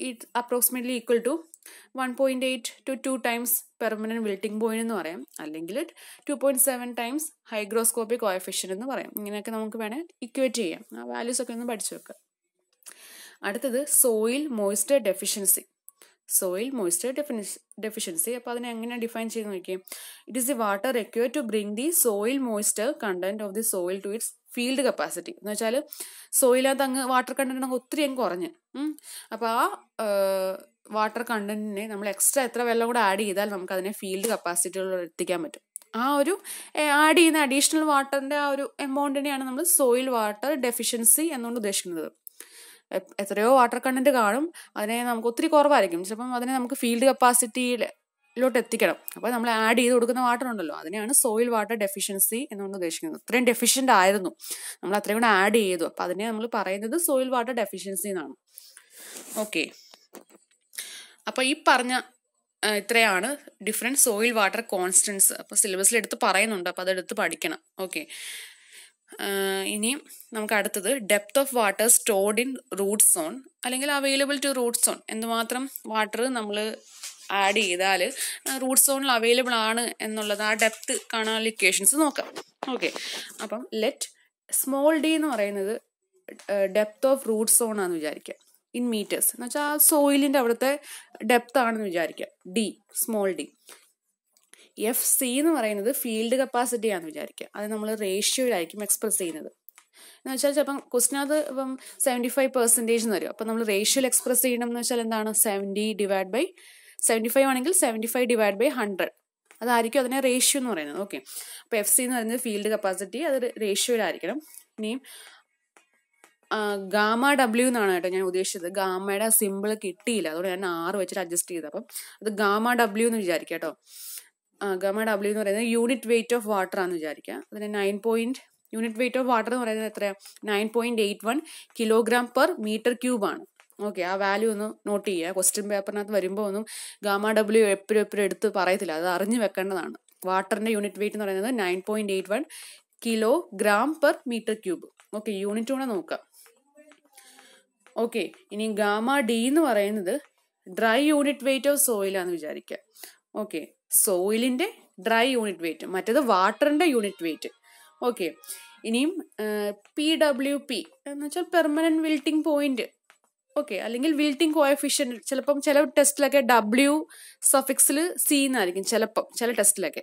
it approximately equal to 1.8 to 2 times permanent wilting point എന്ന് പറയാം, അല്ലെങ്കിൽ 2.7 ടൈംസ് ഹൈഗ്രോസ്കോപ്പിക് കോഎഫിഷ്യന്റ് എന്ന് പറയാം. ഇങ്ങനെയൊക്കെ നമുക്ക് വേണേൽ ഇക്വേറ്റ് ചെയ്യാം. ആ വാല്യൂസ് ഒക്കെ ഒന്ന് പഠിച്ചു വെക്കാം. അടുത്തത് soil moisture deficiency. Soil moisture deficiency അപ്പോൾ അതിനെ എങ്ങനെ ഡിഫൈൻ ചെയ്ത് നോക്കിയേ. It is the water required to bring the soil moisture content of the soil to its field capacity. എന്ന് വെച്ചാൽ സോയിലകത്ത് അങ്ങ് വാട്ടർ കണ്ടന്റ് അങ്ങ് ഒത്തിരി അങ്ങ് കുറഞ്ഞ്, അപ്പോൾ ആ വാട്ടർ കണ്ടന്റിനെ നമ്മൾ എക്സ്ട്രാ എത്ര വെള്ളം കൂടെ ആഡ് ചെയ്താൽ നമുക്ക് അതിനെ ഫീൽഡ് കപ്പാസിറ്റികളിൽ എത്തിക്കാൻ പറ്റും. ആ ഒരു ആഡ് ചെയ്യുന്ന അഡീഷണൽ വാട്ടറിന്റെ ആ ഒരു എമൗണ്ടിനെയാണ് നമ്മൾ സോയിൽ വാട്ടർ ഡെഫിഷ്യൻസി എന്നുകൊണ്ട് ഉദ്ദേശിക്കുന്നത്. എത്രയോ വാട്ടർ കണ്ടന്റ് കാണും, അതിനെ നമുക്ക് ഒത്തിരി കുറവായിരിക്കും, ചിലപ്പം അതിനെ നമുക്ക് ഫീൽഡ് കപ്പാസിറ്റിയിലോട്ട് എത്തിക്കണം. അപ്പോൾ നമ്മൾ ആഡ് ചെയ്ത് കൊടുക്കുന്ന വാട്ടർ ഉണ്ടല്ലോ, അതിനെയാണ് സോയിൽ വാട്ടർ ഡെഫിഷ്യൻസി എന്നുകൊണ്ട് ഉദ്ദേശിക്കുന്നത്. ഇത്രയും ഡെഫിഷ്യൻ്റ് ആയിരുന്നു, നമ്മൾ അത്രയും കൂടെ ആഡ് ചെയ്തു, അപ്പോൾ അതിനെ നമ്മൾ പറയുന്നത് സോയിൽ വാട്ടർ ഡെഫിഷ്യൻസി എന്നാണ്. ഓക്കെ, അപ്പോൾ ഈ പറഞ്ഞ ഇത്രയാണ് ഡിഫറെൻറ്റ് സോയിൽ വാട്ടർ കോൺസ്റ്റൻസ്. അപ്പോൾ സിലബസിൽ എടുത്ത് പറയുന്നുണ്ട്, അപ്പോൾ അതെടുത്ത് പഠിക്കണം. ഓക്കെ, ഇനി നമുക്ക് അടുത്തത് depth of water stored in root zone അല്ലെങ്കിൽ അവൈലബിൾ ടു റൂട്ട് സോൺ. എന്തുമാത്രം വാട്ടർ നമ്മൾ ആഡ് ചെയ്താൽ റൂട്ട് സോണിൽ അവൈലബിൾ ആണ് എന്നുള്ളത് ആ ഡെപ്ത് കാണാനുള്ള ഇക്വേഷൻസ് നോക്കാം. ഓക്കെ, അപ്പം ലെറ്റ് സ്മോൾ ഡി എന്ന് പറയുന്നത് ഡെപ്ത് ഓഫ് റൂട്ട് സോൺ ആണെന്ന് വിചാരിക്കുക, ഇൻ മീറ്റേഴ്സ് എന്ന് വെച്ചാൽ ആ സോയിലിൻ്റെ അവിടുത്തെ ഡെപ്ത് ആണെന്ന് വിചാരിക്കുക, D small D. F C എന്ന് പറയുന്നത് ഫീൽഡ് കപ്പാസിറ്റി ആണെന്ന് വിചാരിക്കുക, അത് നമ്മൾ റേഷ്യോയിലായിരിക്കും എക്സ്പ്രസ് ചെയ്യുന്നത്. എന്ന് വെച്ചാൽ ചിലപ്പം ക്വസ്റ്റിനകത്ത് ഇപ്പം 75% എന്ന് വരും, അപ്പം നമ്മൾ റേഷ്യോയിൽ എക്സ്പ്രസ് ചെയ്യണം എന്ന് വെച്ചാൽ എന്താണ് 75 ആണെങ്കിൽ 75/100 അതായിരിക്കും അതിനെ റേഷ്യോ എന്ന് പറയുന്നത്. ഓക്കെ, അപ്പോൾ എഫ് സി എന്ന് പറയുന്നത് ഫീൽഡ് കപ്പാസിറ്റി, അത് റേഷ്യോയിലായിരിക്കണം. ഇനിയും ഗാമ ഡബ്ല്യു എന്നാണ് കേട്ടോ ഞാൻ ഉദ്ദേശിച്ചത്. ഗാമയുടെ സിമ്പിൾ കിട്ടിയില്ല, അതുകൊണ്ട് ഞാൻ 6 വെച്ചിട്ട് അഡ്ജസ്റ്റ് ചെയ്തത്. അപ്പം അത് ഗാമ ഡബ്ല്യു എന്ന് വിചാരിക്കുക കേട്ടോ. ഗാമ ഡബ്ല്യു എന്ന് പറയുന്നത് യൂണിറ്റ് വെയിറ്റ് ഓഫ് വാട്ടർ ആണെന്ന് വിചാരിക്കുക. അതിന് യൂണിറ്റ് വെയിറ്റ് ഓഫ് വാട്ടർ എന്ന് പറയുന്നത് എത്രയാണ്, 9.81 കിലോഗ്രാം പെർ മീറ്റർ ക്യൂബ് ആണ്. ഓക്കെ, ആ വാല്യൂ ഒന്ന് നോട്ട് ചെയ്യുക. ക്വസ്റ്റ്യൻ പേപ്പറിനകത്ത് വരുമ്പോൾ ഒന്നും ഗാമ ഡബ്ല്യു എപ്പോഴും എടുത്ത് പറയത്തില്ല, അത് അറിഞ്ഞു വെക്കേണ്ടതാണ്. വാട്ടറിന്റെ യൂണിറ്റ് വെയിറ്റ് എന്ന് പറയുന്നത് 9.81 kilogram per metre cube. Okay, unit കൂടെ നോക്കാം. ഓക്കെ, ഇനി ഗാമ ഡി എന്ന് പറയുന്നത് ഡ്രൈ യൂണിറ്റ് വെയിറ്റ് ഓഫ് സോയിലാന്ന് വിചാരിക്കുക. ഓക്കെ, സോയിലിന്റെ ഡ്രൈ യൂണിറ്റ് വെയിറ്റ്, മറ്റേത് വാട്ടറിന്റെ യൂണിറ്റ് വെയിറ്റ്. ഓക്കെ, ഇനിയും PWP എന്ന് വെച്ചാൽ പെർമനന്റ് വിൽട്ടിംഗ് പോയിന്റ്. ഓക്കെ, അല്ലെങ്കിൽ വിൽട്ടിംഗ് കോഎഫിഷ്യന്റ്. ചിലപ്പം ചില ടെസ്റ്റിലൊക്കെ W സഫിക്സിൽ C എന്നായിരിക്കും, ചില ടെസ്റ്റിലൊക്കെ.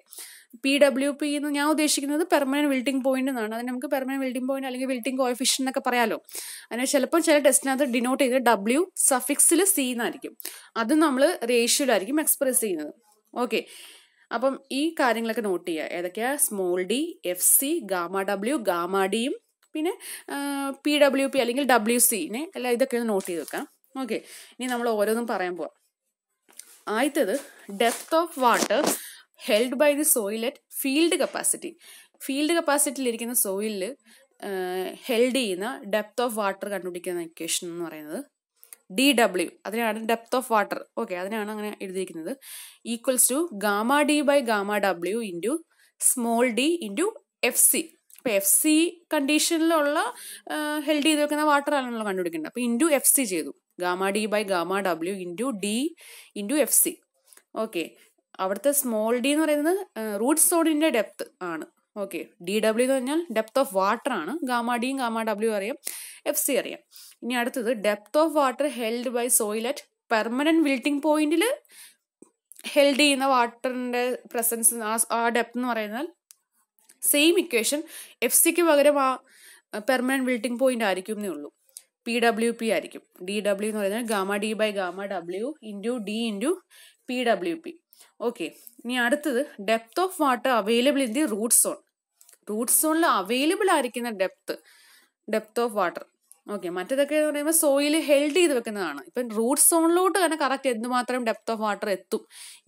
PWP എന്ന് ഞാൻ ഉദ്ദേശിക്കുന്നത് പെർമനന്റ് വിൽട്ടിംഗ് പോയിന്റ് എന്നാണ്. അതിന് നമുക്ക് പെർമനന്റ് വിൽട്ടിംഗ് പോയിന്റ് അല്ലെങ്കിൽ വിൽട്ടിംഗ് കോഎഫിഷ്യന്റ് എന്നൊക്കെ പറയാലോ. അതിന് ചിലപ്പോൾ ചില ടെസ്റ്റിനകത്ത് ഡിനോട്ട് ചെയ്ത് W സഫിക്സിൽ C എന്നായിരിക്കും, അത് നമ്മൾ റേഷ്യോയിലായിരിക്കും എക്സ്പ്രസ് ചെയ്യുന്നത്. ഓക്കെ, അപ്പം ഈ കാര്യങ്ങളൊക്കെ നോട്ട് ചെയ്യുക. ഏതൊക്കെയാ, small D, F C, gamma W, gamma ഡിയും പിന്നെ PWP അല്ലെങ്കിൽ WCനെ എല്ലാം ഇതൊക്കെ ഒന്ന് നോട്ട് ചെയ്ത് വെക്കാം. ഓക്കെ, ഇനി നമ്മൾ ഓരോന്നും പറയാൻ പോവാം. ആദ്യത്തേത് depth of water held by the soil at field capacity. Field കപ്പാസിറ്റിയിലിരിക്കുന്ന സോയിലിൽ ഹെൽഡ് ചെയ്യുന്ന ഡെപ്ത് ഓഫ് വാട്ടർ കണ്ടുപിടിക്കുന്ന ഇക്വേഷൻ എന്ന് പറയുന്നത് DW, അതിനാണ് ഡെപ്ത് ഓഫ് വാട്ടർ. ഓക്കെ, അതിനാണ് അങ്ങനെ എഴുതിയിരിക്കുന്നത്. Equals to gamma D by gamma W into small D into F C. അപ്പോൾ എഫ് സി കണ്ടീഷനിലുള്ള ഹെൽഡ് ചെയ്ത് വെക്കുന്ന വാട്ടർ ആണല്ലോ കണ്ടുപിടിക്കേണ്ടത്. അപ്പോൾ ഇൻറ്റു എഫ് സി ചെയ്തു, gamma D by gamma W into D into F C. Okay, അവിടുത്തെ small D എന്ന് പറയുന്നത് റൂട്ട് സോണിന്റെ ഡെപ്ത് ആണ്. ഓക്കെ, DW എന്ന് പറഞ്ഞാൽ ഡെപ്ത് ഓഫ് വാട്ടർ ആണ്. ഗാമ ഡിയും ഗാമ ഡബ്ല്യു അറിയാം, എഫ് സി അറിയാം. ഇനി അടുത്തത് depth of water held by soil at permanent wilting പോയിന്റിൽ ഹെൽഡ് ചെയ്യുന്ന വാട്ടറിന്റെ പ്രസൻസ്, ആ ഡെപ്ത് എന്ന് പറയുന്നത് സെയിം ഇക്വേഷൻ എഫ് സിക്ക് പകരം ആ പെർമനന്റ് വിൽട്ടിംഗ് പോയിന്റ് ആയിരിക്കും എന്നേ ഉള്ളൂ, PWP ആയിരിക്കും. DW എന്ന് പറയുന്നത് gamma D by gamma W into D into PWP. Okay, ഇനി അടുത്തത് depth of water available in the root zone. Root സോണിൽ അവൈലബിൾ ആയിരിക്കുന്ന ഡെപ്ത് ഓഫ് വാട്ടർ. ഓക്കെ, മറ്റേതൊക്കെ എന്ന് പറയുമ്പോൾ സോയിൽ ഹെൽഡ് ചെയ്ത് വെക്കുന്നതാണ്. ഇപ്പം റൂട്ട് സോണിലോട്ട് തന്നെ കറക്റ്റ് എന്തുമാത്രം ഡെപ്ത് ഓഫ് വാട്ടർ എത്തും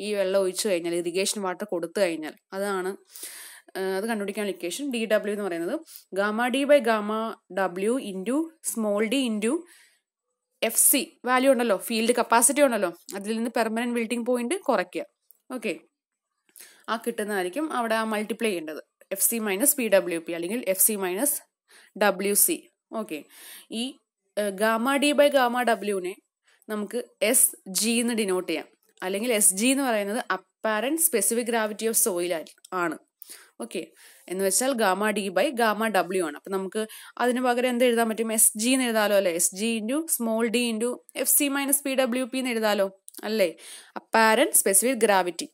ഈ വെള്ളം ഒഴിച്ചു കഴിഞ്ഞാൽ, ഇറിഗേഷൻ വാട്ടർ കൊടുത്തു കഴിഞ്ഞാൽ, അത് കണ്ടുപിടിക്കാനുള്ള ഇക്വേഷൻ DW എന്ന് പറയുന്നത് gamma D by gamma W into small D into FC value ഉണ്ടല്ലോ, ഫീൽഡ് കപ്പാസിറ്റി ഉണ്ടല്ലോ, അതിൽ നിന്ന് പെർമനന്റ് വിൽട്ടിംഗ് പോയിന്റ് കുറയ്ക്കുക. ഓക്കെ, ആ കിട്ടുന്നതായിരിക്കും അവിടെ ആ മൾട്ടിപ്ലൈ ചെയ്യേണ്ടത്. FC മൈനസ് PWP അല്ലെങ്കിൽ FC മൈനസ് WC. ഓക്കെ, ഈ ഗാമ ഡി ബൈ ഗാമ ഡബ്ല്യൂനെ നമുക്ക് SG എന്ന് ഡിനോട്ട് ചെയ്യാം. അല്ലെങ്കിൽ SG എന്ന് പറയുന്നത് apparent specific gravity of soil ആണ്. ഓക്കെ, എന്ന് വെച്ചാൽ gamma D by gamma W ആണ്. അപ്പം നമുക്ക് അതിന് പകരം എന്ത് എഴുതാൻ പറ്റും? SG എന്ന് എഴുതാലോ അല്ലേ? SG into small D into FC minus PWP എന്ന് എഴുതാലോ അല്ലേ? Apparent specific gravity.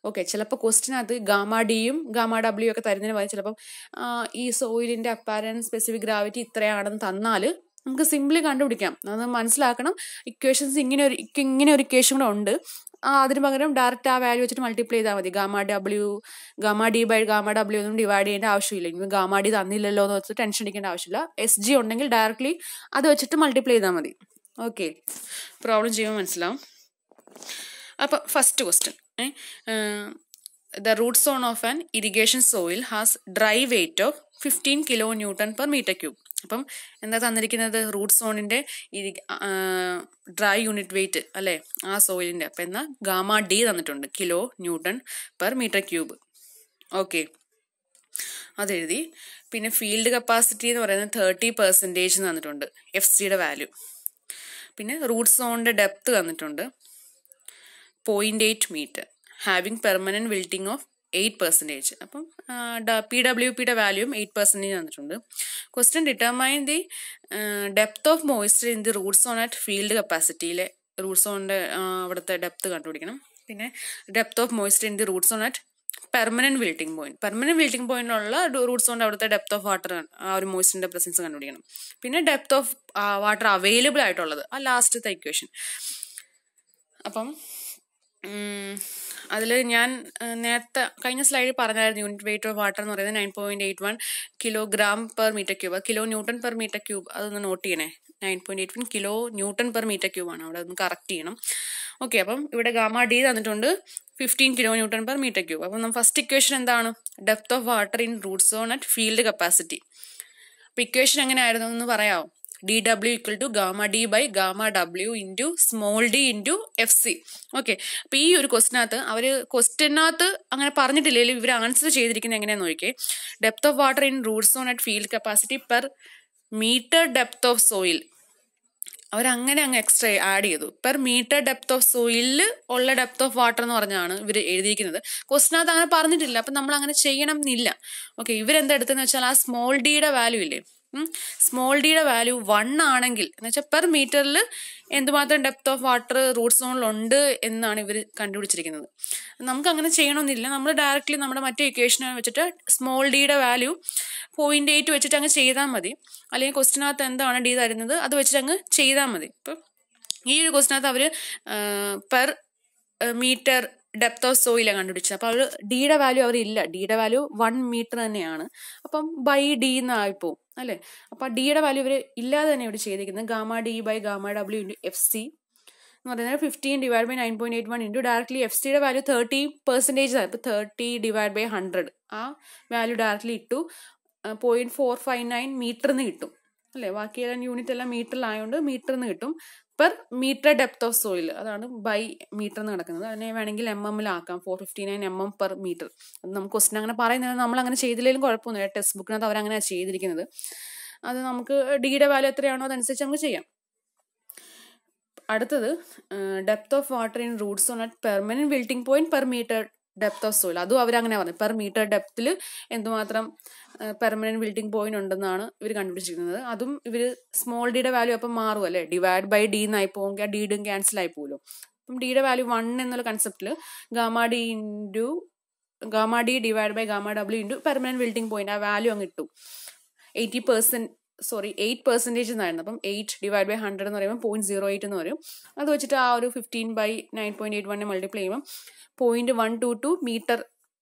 ഓക്കെ, ചിലപ്പോൾ ക്വസ്റ്റിനകത്ത് ഗാമ ഡിയും ഗാമ ഡബ്ല്യു ഒക്കെ തരുന്നതിന് പകരം ചിലപ്പം ഈ സോയിലിന്റെ അപ്പാരന്റ് സ്പെസിഫിക് ഗ്രാവിറ്റി ഇത്രയാണെന്ന് തന്നാൽ നമുക്ക് സിംപ്ലി കണ്ടുപിടിക്കാം. അത് മനസ്സിലാക്കണം. ഇക്വേഷൻസ് ഇങ്ങനെ ഒരു ഇക്വേഷൻ കൂടെ ഉണ്ട്. അതിന് പകരം ഡയറക്റ്റ് ആ വാല്യൂ വെച്ചിട്ട് മൾട്ടിപ്ലൈ ചെയ്താൽ മതി. Gamma D by gamma W ഒന്നും ഡിവൈഡ് ചെയ്യേണ്ട ആവശ്യമില്ല. ഇനി ഗാമ ഡി തന്നില്ലല്ലോ എന്ന് വെച്ചിട്ട് ടെൻഷൻ അടിക്കേണ്ട ആവശ്യമില്ല. SG ഉണ്ടെങ്കിൽ ഡയറക്ട്ലി അത് വെച്ചിട്ട് മൾട്ടിപ്ലൈ ചെയ്താൽ മതി. ഓക്കെ, പ്രോബ്ലം ചെയ്യുമ്പോൾ മനസ്സിലാവും. അപ്പം first question, the root zone of an irrigation soil has dry weight of 15 kilonewton per meter cube. അപ്പം എന്താ തന്നിരിക്കുന്നത്? റൂട്ട് സോണിന്റെ ഡ്രൈ യൂണിറ്റ് വെയിറ്റ് അല്ലേ ആ സോയിലിന്റെ. അപ്പം എന്നാൽ ഗാമ ഡി തന്നിട്ടുണ്ട്, kilo newton per metre cube. Okay, അതെഴുതി. പിന്നെ ഫീൽഡ് കപ്പാസിറ്റി എന്ന് പറയുന്നത് 30% തന്നിട്ടുണ്ട്, FCയുടെ വാല്യൂ. പിന്നെ റൂട്ട് സോണിന്റെ ഡെപ്ത് തന്നിട്ടുണ്ട് 0.8 metre, having permanent wilting of 8%. അപ്പം PWPയുടെ വാല്യൂയും 8% തന്നിട്ടുണ്ട്. Question determine the depth of moisture in the root zone at field കപ്പാസിറ്റിയിലെ റൂട്ട് സോണിന്റെ അവിടുത്തെ ഡെപ്ത് കണ്ടുപിടിക്കണം. പിന്നെ depth of moisture in the root zone at permanent wilting പോയിന്റിലുള്ള root സോണിന്റെ അവിടുത്തെ ഡെപ്ത് ഓഫ് വാട്ടർ, ആ ഒരു മോയ്സ്ചറിന്റെ പ്രസൻസ് കണ്ടുപിടിക്കണം. പിന്നെ ഡെപ്ത് ഓഫ് വാട്ടർ അവൈലബിൾ ആയിട്ടുള്ളത്, ആ ലാസ്റ്റത്തെ ഇക്വേഷൻ. അപ്പം അതിൽ ഞാൻ നേരത്തെ കഴിഞ്ഞ സ്ലൈഡിൽ പറഞ്ഞായിരുന്നു യൂണിറ്റ് വെയിറ്റ് ഓഫ് വാട്ടർ എന്ന് പറയുന്നത് 9.81 kilogram per metre cube, kilo newton per metre cube. അതൊന്ന് നോട്ട് ചെയ്യണേ. 9.81 kilo newton per metre cube ആണ്, അവിടെ ഒന്ന് കറക്റ്റ് ചെയ്യണം. ഓക്കെ, അപ്പം ഇവിടെ ഗാമ ഡി തന്നിട്ടുണ്ട് 15 kilo newton per metre cube. അപ്പം നമ്മൾ ഫസ്റ്റ് ഇക്വേഷൻ എന്താണ്? Depth of water in root zone at field capacity. അപ്പം ഇക്വേഷൻ എങ്ങനെയായിരുന്നു എന്ന് പറയാമോ? DW equal to gamma D by gamma W into small d into FC. Okay, അപ്പൊ ഈ ഒരു ക്വസ്റ്റിനകത്ത് ക്വസ്റ്റ്യനകത്ത് അങ്ങനെ പറഞ്ഞിട്ടില്ലെങ്കിൽ ഇവർ ആൻസർ ചെയ്തിരിക്കുന്നത് എങ്ങനെയാന്ന് നോക്കിയേ. Depth of water in root zone at field capacity per metre depth of soil. അവരങ്ങനെ അങ്ങ് എക്സ്ട്രാ ആഡ് ചെയ്തു. പെർ മീറ്റർ ഡെപ്ത് ഓഫ് സോയിലിൽ ഉള്ള ഡെപ്ത് ഓഫ് വാട്ടർ എന്ന് പറഞ്ഞാണ് ഇവർ എഴുതിയിരിക്കുന്നത്. ക്വസ്റ്റിനകത്ത് അങ്ങനെ പറഞ്ഞിട്ടില്ല, അപ്പം നമ്മൾ അങ്ങനെ ചെയ്യണം എന്നില്ല. ഓക്കെ, ഇവരെന്താ എടുത്തതെന്ന് വെച്ചാൽ ആ സ്മോൾ ഡിയുടെ വാല്യൂ ഇല്ലേ, സ്മോൾ ഡിയുടെ വാല്യൂ 1 ആണെങ്കിൽ എന്ന് വെച്ചാൽ പെർ മീറ്ററിൽ എന്തുമാത്രം ഡെപ്ത് ഓഫ് വാട്ടർ റൂട്ട് സോണിലുണ്ട് എന്നാണ് ഇവർ കണ്ടുപിടിച്ചിരിക്കുന്നത്. നമുക്ക് അങ്ങനെ ചെയ്യണമെന്നില്ല. നമ്മൾ ഡയറക്റ്റ്ലി നമ്മുടെ മറ്റേ ഇക്വേഷൻ വെച്ചിട്ട് സ്മോൾ ഡിയുടെ വാല്യൂ 0.8 വെച്ചിട്ട് അങ്ങ് ചെയ്താൽ മതി. അല്ലെങ്കിൽ ക്വസ്റ്റിനകത്ത് എന്താണ് ഡി തരുന്നത് അത് വെച്ചിട്ട് അങ്ങ് ചെയ്താൽ മതി. ഇപ്പം ഈ ഒരു ക്വസ്റ്റിനകത്ത് അവർ പെർ മീറ്റർ ഡെപ്ത് ഓഫ് സോയിലാണ് കണ്ടുപിടിച്ചത്. അപ്പോൾ അവർ ഡിയുടെ വാല്യൂ അവരില്ല, ഡിയുടെ വാല്യൂ 1 മീറ്റർ തന്നെയാണ്. അപ്പം ബൈ ഡി എന്നായിപ്പോവും അല്ലേ. അപ്പം ഡിയുടെ വാല്യൂ ഇവർ ഇല്ലാതെ തന്നെ ഇവിടെ ചെയ്തിരിക്കുന്നത്. Gamma D by gamma W into FC എന്ന് പറയുന്നത് 15 ഡിവൈഡ് ബൈ 9.81 ഇൻറ്റു ഡയറക്ട്ലി FCയുടെ വാല്യൂ 30% ആണ്. ഇപ്പോൾ 30 ഡിവൈഡ് ബൈ 100 ആ വാല്യൂ ഡയറക്ട്ലി ഇട്ടു. 0.459 മീറ്ററിന് കിട്ടും അല്ലേ. ബാക്കിയെല്ലാം യൂണിറ്റ് എല്ലാം മീറ്ററിലായതുകൊണ്ട് മീറ്ററിന് കിട്ടും. Per metre depth of soil, അതാണ് ബൈ മീറ്ററിന് കിടക്കുന്നത്. അതിനെ വേണമെങ്കിൽ MM-ലാക്കാം, 459 mm പെർ മീറ്റർ. അത് നമുക്ക് ക്വസ്റ്റൻ അങ്ങനെ പറയുന്നത്, നമ്മൾ അങ്ങനെ ചെയ്തില്ലെങ്കിലും കുഴപ്പമൊന്നുമില്ല. ടെക്സ്റ്റ് ബുക്കിനകത്ത് അവരങ്ങനെ ചെയ്തിരിക്കുന്നത്. അത് നമുക്ക് ഡിയുടെ വാല്യൂ എത്രയാണോ അതനുസരിച്ച് നമുക്ക് ചെയ്യാം. അടുത്തത് depth of water in root zone at permanent wilting point per metre depth of soil. അതും അവരങ്ങനെ പറഞ്ഞു. പെർ മീറ്റർ ഡെപ്തിൽ എന്തുമാത്രം പെർമനന്റ് വിൽട്ടിംഗ് പോയിന്റ് ഉണ്ടെന്നാണ് ഇവർ കണ്ടുപിടിച്ചിരിക്കുന്നത്. അതും ഇവർ സ്മോൾ ഡിയുടെ വാല്യൂ അപ്പം മാറും അല്ലേ. ഡിവൈഡ് ബൈ ഡി എന്നായി പോകുമെങ്കിൽ ആ ഡിയും ക്യാൻസൽ ആയി പോകുമല്ലോ. അപ്പം ഡിയുടെ വാല്യൂ 1 എന്നുള്ള കൺസെപ്റ്റിൽ gamma D divide by gamma W into permanent wilting point ആ വാല്യൂ അങ്ങ് ഇട്ടു. 8% എന്നായിരുന്നു. അപ്പം 8 ഡിവൈഡ് ബൈ 100 എന്ന് പറയുമ്പോൾ 0.08 എന്ന് പറയും. അത് വെച്ചിട്ട് ആ ഒരു 15 ബൈ 9.81 മൾട്ടിപ്ലൈ ചെയ്യുമ്പോൾ 0.122 മീറ്റർ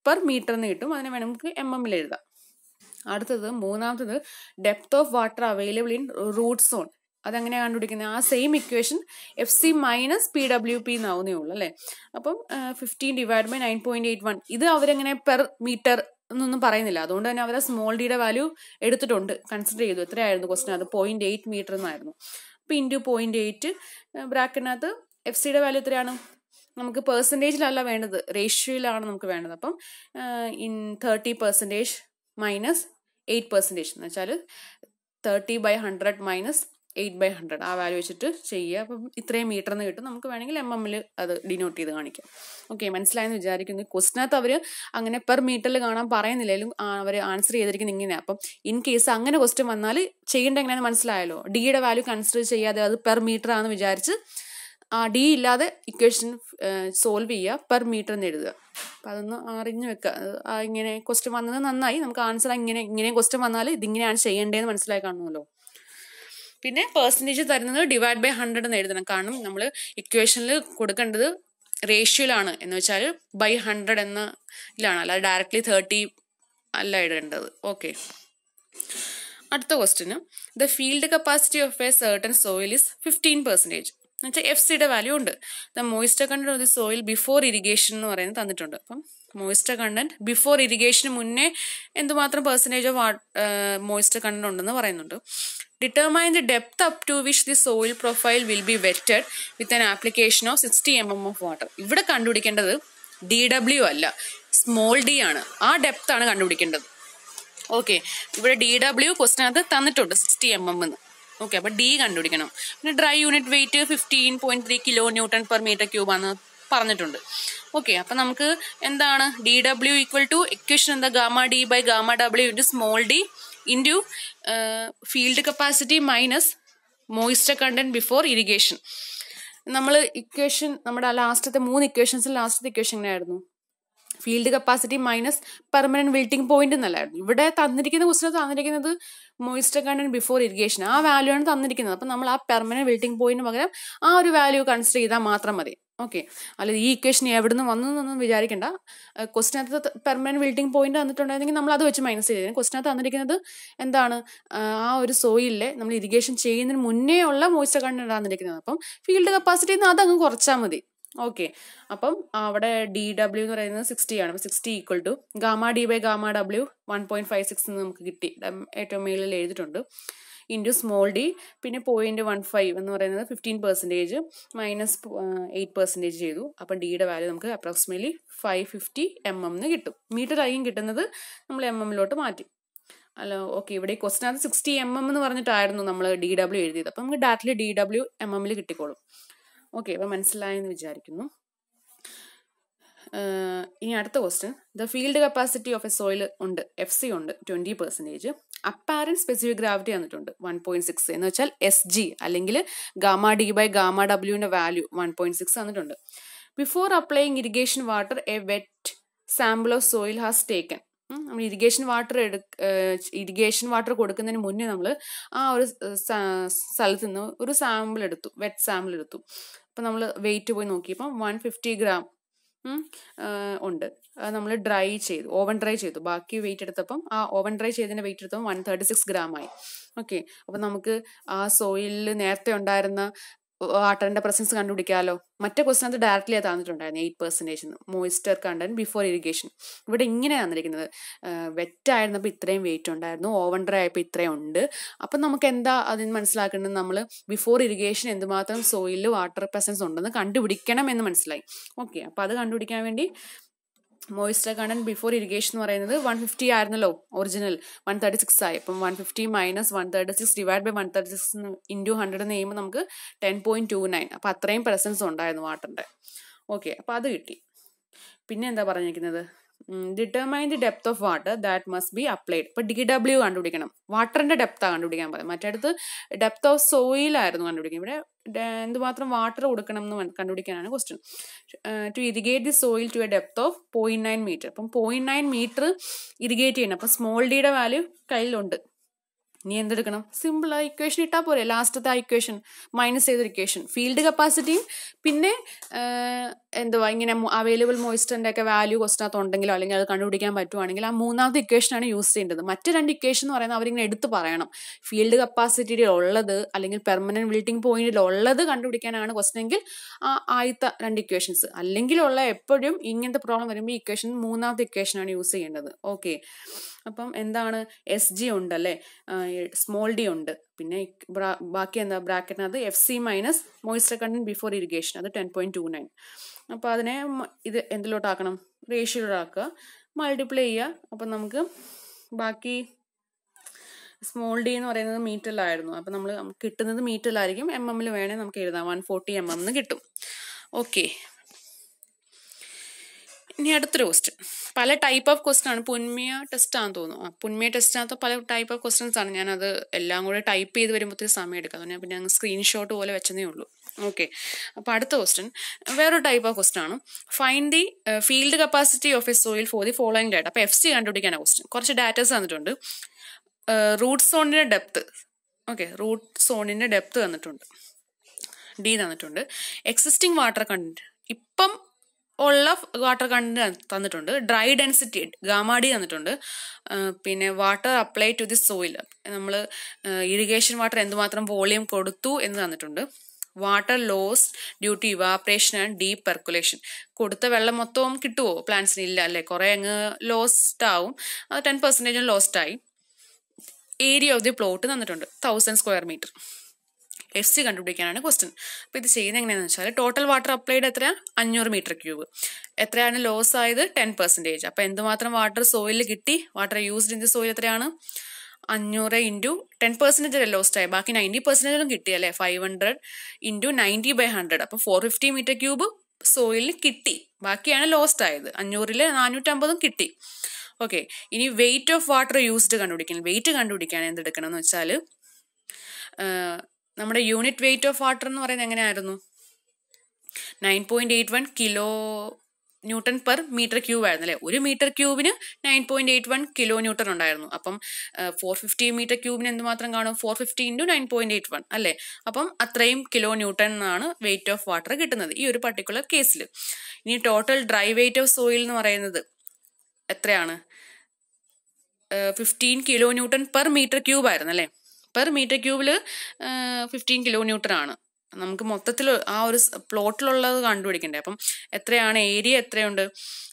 പെർ മീറ്റർ എന്ന് കിട്ടും. അതിനെ വേണം നമുക്ക് MM-ൽ എഴുതാം. അടുത്തത് മൂന്നാമത്തത് depth of water available in root zone. അതെങ്ങനെയാണ് കണ്ടുപിടിക്കുന്നത്? ആ same equation FC minus PWP എന്നാവുന്നേ ഉള്ളൂ അല്ലേ. അപ്പം 15 ഡിവൈഡ് ബൈ 9.81 ഇത് അവരെങ്ങനെ പെർ മീറ്റർ എന്നൊന്നും പറയുന്നില്ല. അതുകൊണ്ട് തന്നെ അവർ സ്മോൾ ഡിയുടെ വാല്യൂ എടുത്തിട്ടുണ്ട്, കൺസിഡർ ചെയ്തു. എത്രയായിരുന്നു ക്വസ്റ്റൻ? അത് 0.8 മീറ്റർ എന്നായിരുന്നു. അപ്പോൾ ഇൻറ്റു 0.8 ബ്രാക്കറ്റിനകത്ത് എഫ് സിയുടെ വാല്യൂ എത്രയാണ്? നമുക്ക് പെർസെൻറ്റേജിലല്ല വേണ്ടത്, റേഷ്യോയിലാണ് നമുക്ക് വേണ്ടത്. അപ്പം ഇൻ 30% മൈനസ് 8% എന്ന് വെച്ചാൽ 30/100 മൈനസ് 8/100 ആ വാല്യൂ വെച്ചിട്ട് ചെയ്യുക. അപ്പം ഇത്രയും മീറ്റർ എന്ന് കിട്ടും. നമുക്ക് വേണമെങ്കിൽ MM-ൽ അത് ഡിനോട്ട് ചെയ്ത് കാണിക്കാം. ഓക്കെ, മനസ്സിലായെന്ന് വിചാരിക്കുന്നു. ക്വസ്റ്റിനകത്ത് അവർ അങ്ങനെ പെർ മീറ്ററിൽ കാണാൻ പറയുന്നില്ലെങ്കിലും അവർ ആൻസർ ചെയ്തിരിക്കുന്നത് ഇങ്ങനെയാണ്. അപ്പം ഇൻ കേസ് അങ്ങനെ ക്വസ്റ്റ്യൻ വന്നാൽ ചെയ്യേണ്ട എങ്ങനെയാണെന്ന് മനസ്സിലായല്ലോ. ഡിയുടെ വാല്യൂ കൺസിഡർ ചെയ്യാതെ അത് പെർ മീറ്റർ ആണെന്ന് വിചാരിച്ച് ആ ഡി ഇല്ലാതെ ഇക്വേഷൻ സോൾവ് ചെയ്യുക, പെർ മീറ്റർ എന്ന് എഴുതുക. അപ്പം അതൊന്ന് അറിഞ്ഞു വെക്കുക. ഇങ്ങനെ ക്വസ്റ്റ്യൻ വന്നത് നന്നായി. നമുക്ക് ആൻസർ ഇങ്ങനെ ക്വസ്റ്റ്യൻ വന്നാൽ ഇതിങ്ങനെയാണ് ചെയ്യേണ്ടതെന്ന് മനസ്സിലായി കാണുമല്ലോ. പിന്നെ പെർസെൻറ്റേജ് തരുന്നത് /100 എന്ന് എഴുതണം. കാരണം നമ്മൾ ഇക്വേഷനിൽ കൊടുക്കേണ്ടത് റേഷ്യോയിലാണ്, എന്ന് വെച്ചാൽ /100 എന്നതിലാണ്, അല്ലാതെ ഡയറക്ട്ലി 30 അല്ല ഇടേണ്ടത്. ഓക്കെ, അടുത്ത question the field capacity of A certain soil is 15%. എന്നുവെച്ചാൽ എഫ് സിയുടെ വാല്യൂ ഉണ്ട്. The moisture content of the soil before irrigation എന്ന് പറയുന്നത് തന്നിട്ടുണ്ട്. അപ്പം മോയ്സ്ചർ കണ്ടന്റ് ബിഫോർ ഇറിഗേഷന് മുന്നേ എന്തുമാത്രം പെർസെൻറ്റേജ് ഓഫ് മോയ്സ്ചർ കണ്ടന്റ് ഉണ്ടെന്ന് പറയുന്നുണ്ട്. Determine the depth up to which the soil profile will be wetted with an application of 60 mm of water. ഇവിടെ കണ്ടുപിടിക്കേണ്ടത് DW അല്ല, സ്മോൾ d ആണ്. ആ ഡെപ്ത് ആണ് കണ്ടുപിടിക്കേണ്ടത്. ഓക്കെ, ഇവിടെ DW ക്വസ്റ്റിനകത്ത് തന്നിട്ടുണ്ട് 60 mm എന്ന്. ഓക്കെ, അപ്പോൾ D കണ്ടുപിടിക്കണം. പിന്നെ ഡ്രൈ യൂണിറ്റ് വെയിറ്റ് 15.3 kN/m³ ആണെന്ന് പറഞ്ഞിട്ടുണ്ട്. ഓക്കെ, അപ്പം നമുക്ക് എന്താണ് DW ഈക്വൽ ടു ഇക്വേഷൻ എന്താ? γD/γW into small d into field capacity minus moisture content before irrigation. നമ്മൾ ഇക്വേഷൻ നമ്മുടെ ലാസ്റ്റത്തെ 3 ഇക്വേഷൻസിൽ ലാസ്റ്റത്തെ ഇക്വേഷൻ എങ്ങനെയായിരുന്നു? Field capacity minus permanent wilting point എന്നല്ലായിരുന്നു. ഇവിടെ തന്നിരിക്കുന്ന ക്വസ്റ്റിന് തന്നിരിക്കുന്നത് മോയ്സ്ചർ കണ്ടന്റ് ബിഫോർ ഇറിഗേഷൻ, ആ വാല്യൂ ആണ് തന്നിരിക്കുന്നത്. അപ്പം നമ്മൾ ആ പെർമനന്റ് വിൽട്ടിംഗ് പോയിന്റിന് പകരം ആ ഒരു വാല്യൂ കൺസിഡർ ചെയ്താൽ മാത്രം മതി. ഓക്കെ, അല്ല ഈ ഇക്വേഷൻ എവിടെ നിന്ന് വന്നു എന്നൊന്നും വിചാരിക്കേണ്ട. ക്വസ്റ്റിനകത്ത് പെർമനന്റ് വിൽട്ടിംഗ് പോയിന്റ് തന്നിട്ടുണ്ടായിരുന്നെങ്കിൽ നമ്മൾ അത് വെച്ച് മൈനസ് ചെയ്തേനെ. ക്വസ്റ്റിനകത്ത് തന്നിരിക്കുന്നത് എന്താണ്? ആ ഒരു സോയിലിലെ നമ്മൾ ഇറിഗേഷൻ ചെയ്യുന്നതിന് മുന്നേ ഉള്ള മോയ്സ്ചർ കണ്ടന്റ് തന്നിരിക്കുന്നത്. അപ്പം ഫീൽഡ് കപ്പാസിറ്റി അതങ്ങ് കുറച്ചാൽ മതി. ഓക്കെ, അപ്പം അവിടെ DW എന്ന് പറയുന്നത് 60 ആണ്. അപ്പം 60 ഈക്വൽ ടു γD/γW 1.56 എന്ന് നമുക്ക് കിട്ടി. ഏറ്റവും മേളിൽ എഴുതിയിട്ടുണ്ട്. ഇൻറ്റു സ്മോൾ d പിന്നെ 0.15 എന്ന് പറയുന്നത് 15% മൈനസ് 8% ചെയ്തു. അപ്പം ഡിയുടെ വാല്യൂ നമുക്ക് അപ്രോക്സിമേറ്റ്ലി 550 mm എന്ന് കിട്ടും. മീറ്റർ ആയിരിക്കും കിട്ടുന്നത്, നമ്മൾ MM-ലോട്ട് മാറ്റി. അല്ല, ഓക്കെ, ഇവിടെ ഈ ക്വസ്റ്റിനകത്ത് 60 mm എന്ന് പറഞ്ഞിട്ടായിരുന്നു നമ്മൾ DW എഴുതിയത്. അപ്പം നമുക്ക് ഡയറക്റ്റ്ലി DW MM-ൽ കിട്ടിക്കോളും. ഓക്കെ, അപ്പം മനസ്സിലായെന്ന് വിചാരിക്കുന്നു. ഇനി അടുത്ത question, the field capacity of a soil ഉണ്ട്, FC ഉണ്ട് 20%. അപ്പാരന്റ് സ്പെസിഫിക് ഗ്രാവിറ്റി തന്നിട്ടുണ്ട് 1.6 എന്ന് വെച്ചാൽ SG അല്ലെങ്കിൽ γD/γW വാല്യൂ 1.6 തന്നിട്ടുണ്ട്. Before applying irrigation water a wet sample of soil has taken. നമ്മൾ ഇറിഗേഷൻ വാട്ടർ കൊടുക്കുന്നതിന് മുന്നേ നമ്മൾ ആ ഒരു സ്ഥലത്ത് നിന്ന് ഒരു സാമ്പിൾ എടുത്തു, വെറ്റ് സാമ്പിൾ എടുത്തു. അപ്പം നമ്മൾ വെയിറ്റ് പോയി നോക്കിയപ്പം 150 gram ഉണ്ട്. നമ്മൾ ഡ്രൈ ചെയ്തു, ഓവൻ ഡ്രൈ ചെയ്തു. ബാക്കി വെയിറ്റ് എടുത്തപ്പം ആ ഓവൻ ഡ്രൈ ചെയ്തതിൻ്റെ വെയിറ്റ് എടുത്തപ്പോൾ 136 gram ആയി. ഓക്കെ, അപ്പം നമുക്ക് ആ സോയിലിൽ നേരത്തെ ഉണ്ടായിരുന്ന വാട്ടറിന്റെ പ്രസൻസ് കണ്ടുപിടിക്കാമല്ലോ. മറ്റേ ക്വസ്റ്റിനകത്ത് ഡയറക്റ്റ്ലി അത് തന്നിട്ടുണ്ടായിരുന്നു 8% മോയ്സ്ചർ കണ്ടന്റ് ബിഫോർ ഇറിഗേഷൻ. ഇവിടെ ഇങ്ങനെ തന്നിരിക്കുന്നത് വെറ്റ് ആയിരുന്നപ്പോൾ ഇത്രയും വെയിറ്റ് ഉണ്ടായിരുന്നു, ഓവൻ ഡ്രൈ ആയപ്പോൾ ഇത്രയും ഉണ്ട്. അപ്പം നമുക്ക് എന്താ അതിന് മനസ്സിലാക്കേണ്ടത്? നമ്മൾ ബിഫോർ ഇറിഗേഷൻ എന്തുമാത്രം സോയിലിൽ വാട്ടർ പ്രസൻസ് ഉണ്ടെന്ന് കണ്ടുപിടിക്കണം എന്ന് മനസ്സിലായി. ഓക്കെ, അപ്പം അത് കണ്ടുപിടിക്കാൻ വേണ്ടി മോയ്സ്ചർ കണ്ടന്റ് ബിഫോർ ഇറിഗേഷൻ എന്ന് പറയുന്നത് 150 ആയിരുന്നല്ലോ ഒറിജിനൽ, 136 ആയി. അപ്പം 150 മൈനസ് 136 ഡിവൈഡ് ബൈ 136 ഇൻറ്റു 100 എന്ന് ചെയ്യുമ്പോൾ നമുക്ക് 10.29. അപ്പം അത്രയും പ്രസൻസ് ഉണ്ടായിരുന്നു വാട്ടറിൻ്റെ. ഓക്കെ, അപ്പം അത് കിട്ടി. പിന്നെ എന്താ പറഞ്ഞിരിക്കുന്നത്? Determine the depth of water that must be applied. ഇപ്പം DW കണ്ടുപിടിക്കണം, വാട്ടറിന്റെ ഡെപ്താണ് കണ്ടുപിടിക്കാൻ പറയാം. മറ്റേടത്ത് ഡെപ്ത് ഓഫ് സോയിൽ ആയിരുന്നു കണ്ടുപിടിക്കുക. ഇവിടെ എന്തുമാത്രം വാട്ടർ കൊടുക്കണം എന്ന് കണ്ടുപിടിക്കാനാണ് question. To irrigate the soil to a depth of 0.9 meter. അപ്പം 0.9 meter ഇറിഗേറ്റ് ചെയ്യണം. അപ്പം സ്മോൾ ഡിയുടെ വാല്യൂ കയ്യിലുണ്ട്. ഇനി എന്തെടുക്കണം? സിമ്പിൾ ആ ഇക്വേഷൻ ഇട്ടാൽ പോരെ, ലാസ്റ്റത്തെ ആ ഇക്വേഷൻ മൈനസ് ചെയ്തൊരു ഇക്വേഷൻ. ഫീൽഡ് കപ്പാസിറ്റിയും പിന്നെ എന്തുവാ ഇങ്ങനെ അവൈലബിൾ മോയ്സ്ചറിന്റെ ഒക്കെ വാല്യൂ ക്വസ്റ്റിനകത്ത് ഉണ്ടെങ്കിലോ അല്ലെങ്കിൽ അത് കണ്ടുപിടിക്കാൻ പറ്റുവാണെങ്കിൽ ആ മൂന്നാമത്തെ ഇക്വേഷനാണ് യൂസ് ചെയ്യേണ്ടത്. മറ്റ് 2 ഇക്വേഷൻ എന്ന് പറയുന്നത് അവരിങ്ങനെ എടുത്ത് പറയണം. ഫീൽഡ് കപ്പാസിറ്റിയിൽ ഉള്ളത് അല്ലെങ്കിൽ പെർമനന്റ് വിൽട്ടിംഗ് പോയിന്റിൽ ഉള്ളത് കണ്ടുപിടിക്കാനാണ് ക്വസ്റ്റനെങ്കിൽ ആ ആദ്യത്തെ 2 ഇക്വേഷൻസ്. അല്ലെങ്കിലുള്ള എപ്പോഴും ഇങ്ങനത്തെ പ്രോബ്ലം വരുമ്പോൾ ഈ ഇക്വേഷൻ മൂന്നാമത്തെ ഇക്വേഷനാണ് യൂസ് ചെയ്യേണ്ടത്. ഓക്കെ, അപ്പം എന്താണ്? SG ഉണ്ടല്ലേ, സ്മോൾ ഡി ഉണ്ട്. പിന്നെ ബാക്കി എന്താ ബ്രാക്കറ്റിനകത്ത് FC minus moisture content before irrigation, അത് 10.29. അപ്പോൾ അതിനെ ഇത് എന്തിലോട്ടാക്കണം, റേഷ്യോയിലോട്ടാക്കുക, മൾട്ടിപ്ലൈ ചെയ്യുക. അപ്പം നമുക്ക് ബാക്കി സ്മോൾ ഡി എന്ന് പറയുന്നത് മീറ്ററിലായിരുന്നു. അപ്പം നമ്മൾ കിട്ടുന്നത് മീറ്ററിലായിരിക്കും. MM വേണേൽ നമുക്ക് എഴുതാം, 140 mm എന്ന് കിട്ടും. ഓക്കെ, ഇനി അടുത്തൊരു ക്വസ്റ്റ്യൻ. പല ടൈപ്പ് ഓഫ് ക്വസ്റ്റ്യൻ ആണ്. പുൻമിയ ടെസ്റ്റ് ആണെന്ന് തോന്നുന്നു. പുൻമിയ ടെസ്റ്റിനകത്ത് പല ടൈപ്പ് ഓഫ് ക്വസ്റ്റ്യൻസ് ആണ്. ഞാനത് എല്ലാം കൂടെ ടൈപ്പ് ചെയ്ത് വരുമ്പോഴത്തേക്ക് സമയം എടുക്കാം. അതുകൊണ്ട് പിന്നെ അങ്ങ് സ്ക്രീൻഷോട്ട് പോലെ വെച്ചതേ ഉള്ളൂ. ഓക്കെ, അപ്പോൾ അടുത്ത ക്വസ്റ്റ്യൻ വേറൊരു ടൈപ്പ് ഓഫ് ക്വസ്റ്റ്യൻ ആണ്. Find the field capacity of a soil for the following data. അപ്പോൾ FC കണ്ടുപിടിക്കാനാണ് ക്വസ്റ്റ്യൻ. കുറച്ച് ഡാറ്റാസ് തന്നിട്ടുണ്ട്. റൂട്ട് സോണിൻ്റെ ഡെപ്ത്, ഓക്കെ, റൂട്ട് സോണിൻ്റെ ഡെപ്ത് തന്നിട്ടുണ്ട്, D തന്നിട്ടുണ്ട്. എക്സിസ്റ്റിംഗ് വാട്ടർ കണ്ടന്റ്, ഇപ്പം ഉള്ള വാട്ടർ കണ്ടന്റ് തന്നിട്ടുണ്ട്. ഡ്രൈ ഡെൻസിറ്റി ഗാമാഡി തന്നിട്ടുണ്ട്. പിന്നെ water apply to the soil, നമ്മൾ ഇറിഗേഷൻ വാട്ടർ എന്തുമാത്രം വോളിയം കൊടുത്തു എന്ന് തന്നിട്ടുണ്ട്. Water loss due to evaporation and deep percolation, കൊടുത്ത വെള്ളം മൊത്തവും കിട്ടുമോ പ്ലാന്റ്സിന്? ഇല്ല അല്ലേ, കുറേ അങ്ങ് ലോസ്റ്റ് ആവും. അത് 10% ലോസ്റ്റ് ആയി. ഏരിയ ഓഫ് ദി പ്ലോട്ട് തന്നിട്ടുണ്ട് 1000 സ്ക്വയർ മീറ്റർ. FC കണ്ടുപിടിക്കാനാണ് ക്വസ്റ്റ്യൻ. അപ്പോൾ ഇത് ചെയ്യുന്നത് എങ്ങനെയാണെന്ന് വെച്ചാൽ ടോട്ടൽ വാട്ടർ അപ്ലൈഡ് എത്രയാണ്? 500 മീറ്റർ ക്യൂബ്. എത്രയാണ് ലോസ് ആയത്? 10%. അപ്പോൾ എന്തുമാത്രം വാട്ടർ സോയിലിൽ കിട്ടി? Water used in the soil എത്രയാണ്? 500 ഇൻറ്റു 10% ലോസ്റ്റ് ആയി. ബാക്കി 90% കിട്ടി അല്ലേ? 500 ഇൻറ്റു 90/100. അപ്പോൾ 450 മീറ്റർ ക്യൂബ് സോയിലിൽ കിട്ടി. ബാക്കിയാണ് ലോസ്റ്റ് ആയത്. 500-ൽ 450 കിട്ടി. ഓക്കെ, ഇനി വെയിറ്റ് ഓഫ് വാട്ടർ യൂസ്ഡ് കണ്ടുപിടിക്കണം. വെയിറ്റ് കണ്ടുപിടിക്കാൻ എന്തെടുക്കണം എന്ന് വെച്ചാൽ നമ്മുടെ യൂണിറ്റ് വെയിറ്റ് ഓഫ് വാട്ടർ എന്ന് പറയുന്നത് എങ്ങനെയായിരുന്നു? 9.81 kilo newton per metre cube ആയിരുന്നു അല്ലേ? ഒരു മീറ്റർ ക്യൂബിന് 9.81 കിലോ ന്യൂട്ടൺ ഉണ്ടായിരുന്നു. അപ്പം 450 മീറ്റർ ക്യൂബിന് എന്തുമാത്രം കാണും? 450 ഇൻറ്റു 9.81 അല്ലേ? അപ്പം അത്രയും കിലോ ന്യൂട്ടൺ എന്നാണ് വെയിറ്റ് ഓഫ് വാട്ടർ കിട്ടുന്നത് ഈ ഒരു പർട്ടിക്കുലർ കേസിൽ. ഇനി total dry weight of soil എന്ന് പറയുന്നത് എത്രയാണ്? 15 kilo newton per metre cube ആയിരുന്നു അല്ലേ? പെർ മീറ്റർ ക്യൂബിൽ 15 കിലോ ന്യൂട്ടൺ ആണ്. നമുക്ക് മൊത്തത്തിൽ ആ ഒരു പ്ലോട്ടിലുള്ളത് കണ്ടുപിടിക്കണ്ടേ. അപ്പം എത്രയാണ് ഏരിയ? എത്രയുണ്ട്?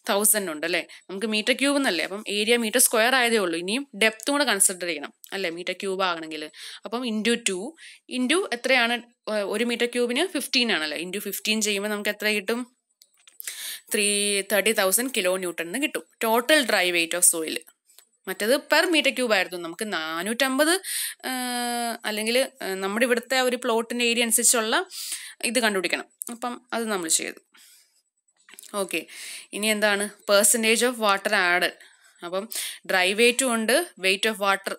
1000 ഉണ്ട് അല്ലേ? നമുക്ക് മീറ്റർ ക്യൂബ് എന്നല്ലേ, അപ്പം ഏരിയ മീറ്റർ സ്ക്വയർ ആയതേ ഉള്ളൂ. ഇനിയും ഡെപ്തും കൂടെ കൺസിഡർ ചെയ്യണം അല്ലേ മീറ്റർ ക്യൂബ് ആകണമെങ്കിൽ. അപ്പം ഇൻറ്റു 2 ഇൻറ്റു എത്രയാണ്? ഒരു മീറ്റർ ക്യൂബിന് 15 ആണല്ലേ? ഇൻറ്റു 15 ചെയ്യുമ്പോൾ നമുക്ക് എത്ര കിട്ടും? 30,000 കിലോ ന്യൂട്ടൺ എന്ന് കിട്ടും total dry weight of soil. മറ്റേത് പെർ മീറ്റർ ക്യൂബ് ആയിരുന്നു. നമുക്ക് 450 അല്ലെങ്കിൽ നമ്മുടെ ഇവിടുത്തെ ഒരു പ്ലോട്ടിൻ്റെ ഏരിയ അനുസരിച്ചുള്ള ഇത് കണ്ടുപിടിക്കണം. അപ്പം അത് നമ്മൾ ചെയ്തു. ഓക്കെ, ഇനി എന്താണ്? Percentage of water add. അപ്പം ഡ്രൈ വെയിറ്റും ഉണ്ട്, വെയിറ്റ് ഓഫ് വാട്ടർ